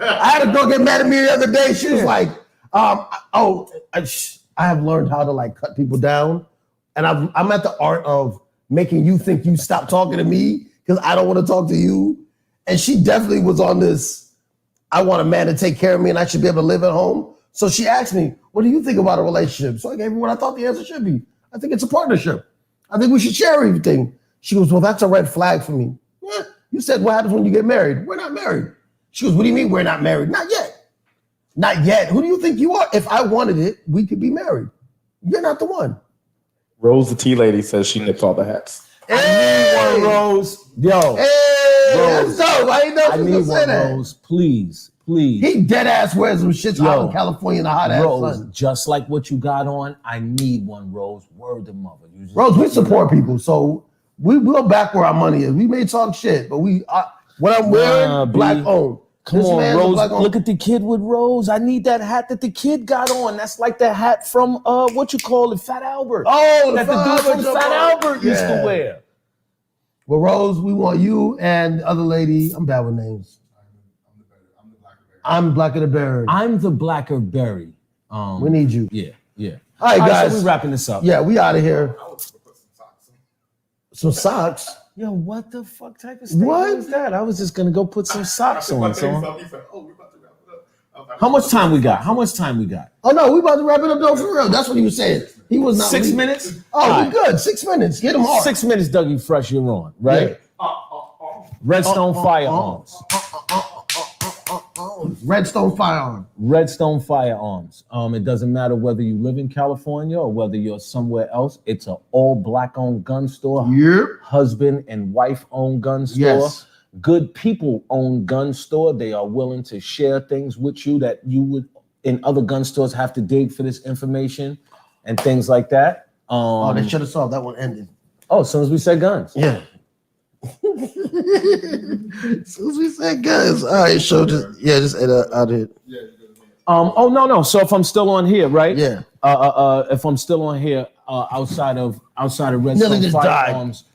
I had a girl get mad at me the other day. She was like, I have learned how to like cut people down. And I'm at the art of making you think you stop talking to me because I don't want to talk to you. And she definitely was on this, I want a man to take care of me and I should be able to live at home. So she asked me, what do you think about a relationship? So I gave her what I thought the answer should be. I think it's a partnership. I think we should share everything. She goes, well, that's a red flag for me. Yeah. You said, what happens when you get married? We're not married. She goes, what do you mean we're not married? Not yet. Not yet. Who do you think you are? If I wanted it, we could be married. You're not the one. Rose the tea lady says she nips all the hats. Hey! I need one, Rose. Yo. Hey, Rose. that's dope. I ain't know I need one, Rose. Please. He dead ass wears some shits out in California in the hot ass Rose, sun. just like what you got on, I need one, Rose. Word to mother. Rose, we support people, so we'll back where our money is. We may talk shit, but what I'm wearing, black owned. Come on, Rose. Look at the kid with Rose. I need that hat that the kid got on. That's like the hat from what you call it, Fat Albert. Oh, that the dude from Fat Albert used to wear. Well, Rose, we want you and the other lady. I'm bad with names. I'm Black of the Berry. I'm the Blacker Berry. We need you. Yeah. All right, guys. So we wrapping this up. Yeah, we out of here. Some socks. Yo, what the fuck type of statement is that? I was just gonna go put some socks on. How much time we got? Oh no, we about to wrap it up though for real. That's what he was saying. He was not 6 minutes. Oh, we good. 6 minutes. Get him hard. 6 minutes, Dougie Fresh. You're on, right? Yeah. Redstone Firearms. Redstone Firearms. Redstone Firearms. It doesn't matter whether you live in California or whether you're somewhere else. It's an all black owned gun store. Yep. Husband and wife owned gun store. Yes. Good people own gun store. They are willing to share things with you that you would in other gun stores have to dig for this information. and things like that. Oh, they should have saw that one ended. Oh, as soon as we said guns. Yeah. As soon as we said guns. All right, so just edit out it. Oh no. So if I'm still on here, right? Yeah. If I'm still on here, outside of Red Nearly Zone just Firearms,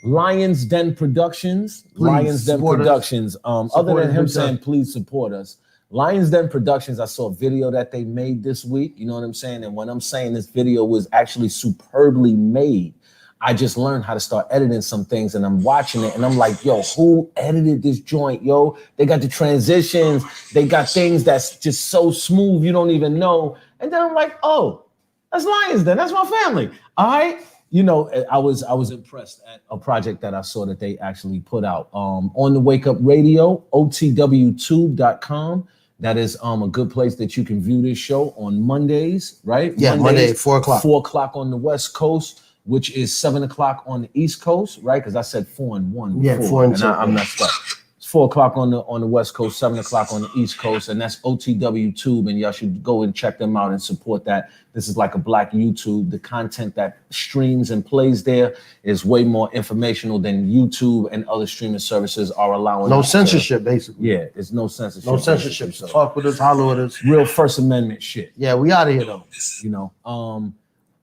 Lions Den Productions. Lions Den Productions. Other than him saying, please support us. Lions Den Productions, I saw a video that they made this week. You know what I'm saying? And when I'm saying this video was actually superbly made, I just learned how to start editing some things, and I'm watching it and I'm like, yo, who edited this joint? Yo, they got the transitions. They got things that's just so smooth you don't even know. And then I'm like, oh, that's Lions Den. That's my family. All right. You know, I was impressed at a project that I saw that they actually put out on the Wake Up Radio, otw2.com. That is a good place that you can view this show on Mondays, right? Yeah, Monday, 4 o'clock. 4 o'clock on the West Coast, which is 7 o'clock on the East Coast, right? Because I said 4 and 1 before, Yeah, 4 and 2. I'm messed up. It's 4 o'clock on the West Coast, 7 o'clock on the East Coast, and that's OTW Tube, and y'all should go and check them out and support that. This is like a black YouTube. The content that streams and plays there is way more informational than YouTube and other streaming services are allowing. No censorship, basically. Yeah, it's no censorship. No censorship. So talk with us, holler with us. Real First Amendment shit. Yeah, we out of here though. You know,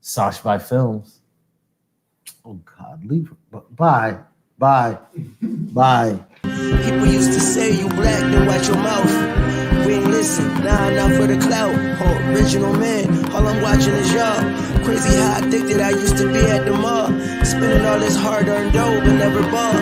Sash by Films. Oh God, leave. Bye. People used to say you black, then watch your mouth. We ain't listen, nah, not for the clout. Original man, all I'm watching is y'all. Crazy how addicted I used to be at the mall. Spending all this hard-earned dough, but never bought.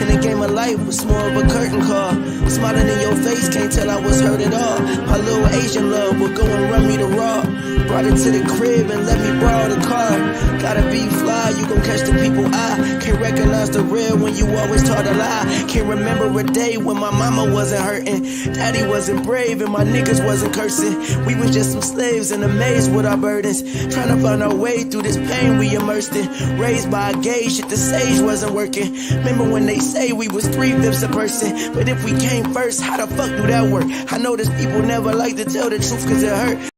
In the game of life was more of a curtain call. Smiling in your face, can't tell I was hurt at all. My little Asian love would go and run me the raw. Brought it to the crib and let me borrow the car. Gotta be fly, you gon' catch the people eye. Can't recognize the real when you always taught a lie. Can't remember a day when my mama wasn't hurting. Daddy wasn't brave and my niggas wasn't cursing. We was just some slaves and amazed with our burdens. Trying to find our way through this pain we immersed in. Raised by a gay shit, the sage wasn't working. Remember when they say we was 3/5 a person, but if we came first, how the fuck do that work? I know there's people never like to tell the truth cause it hurt.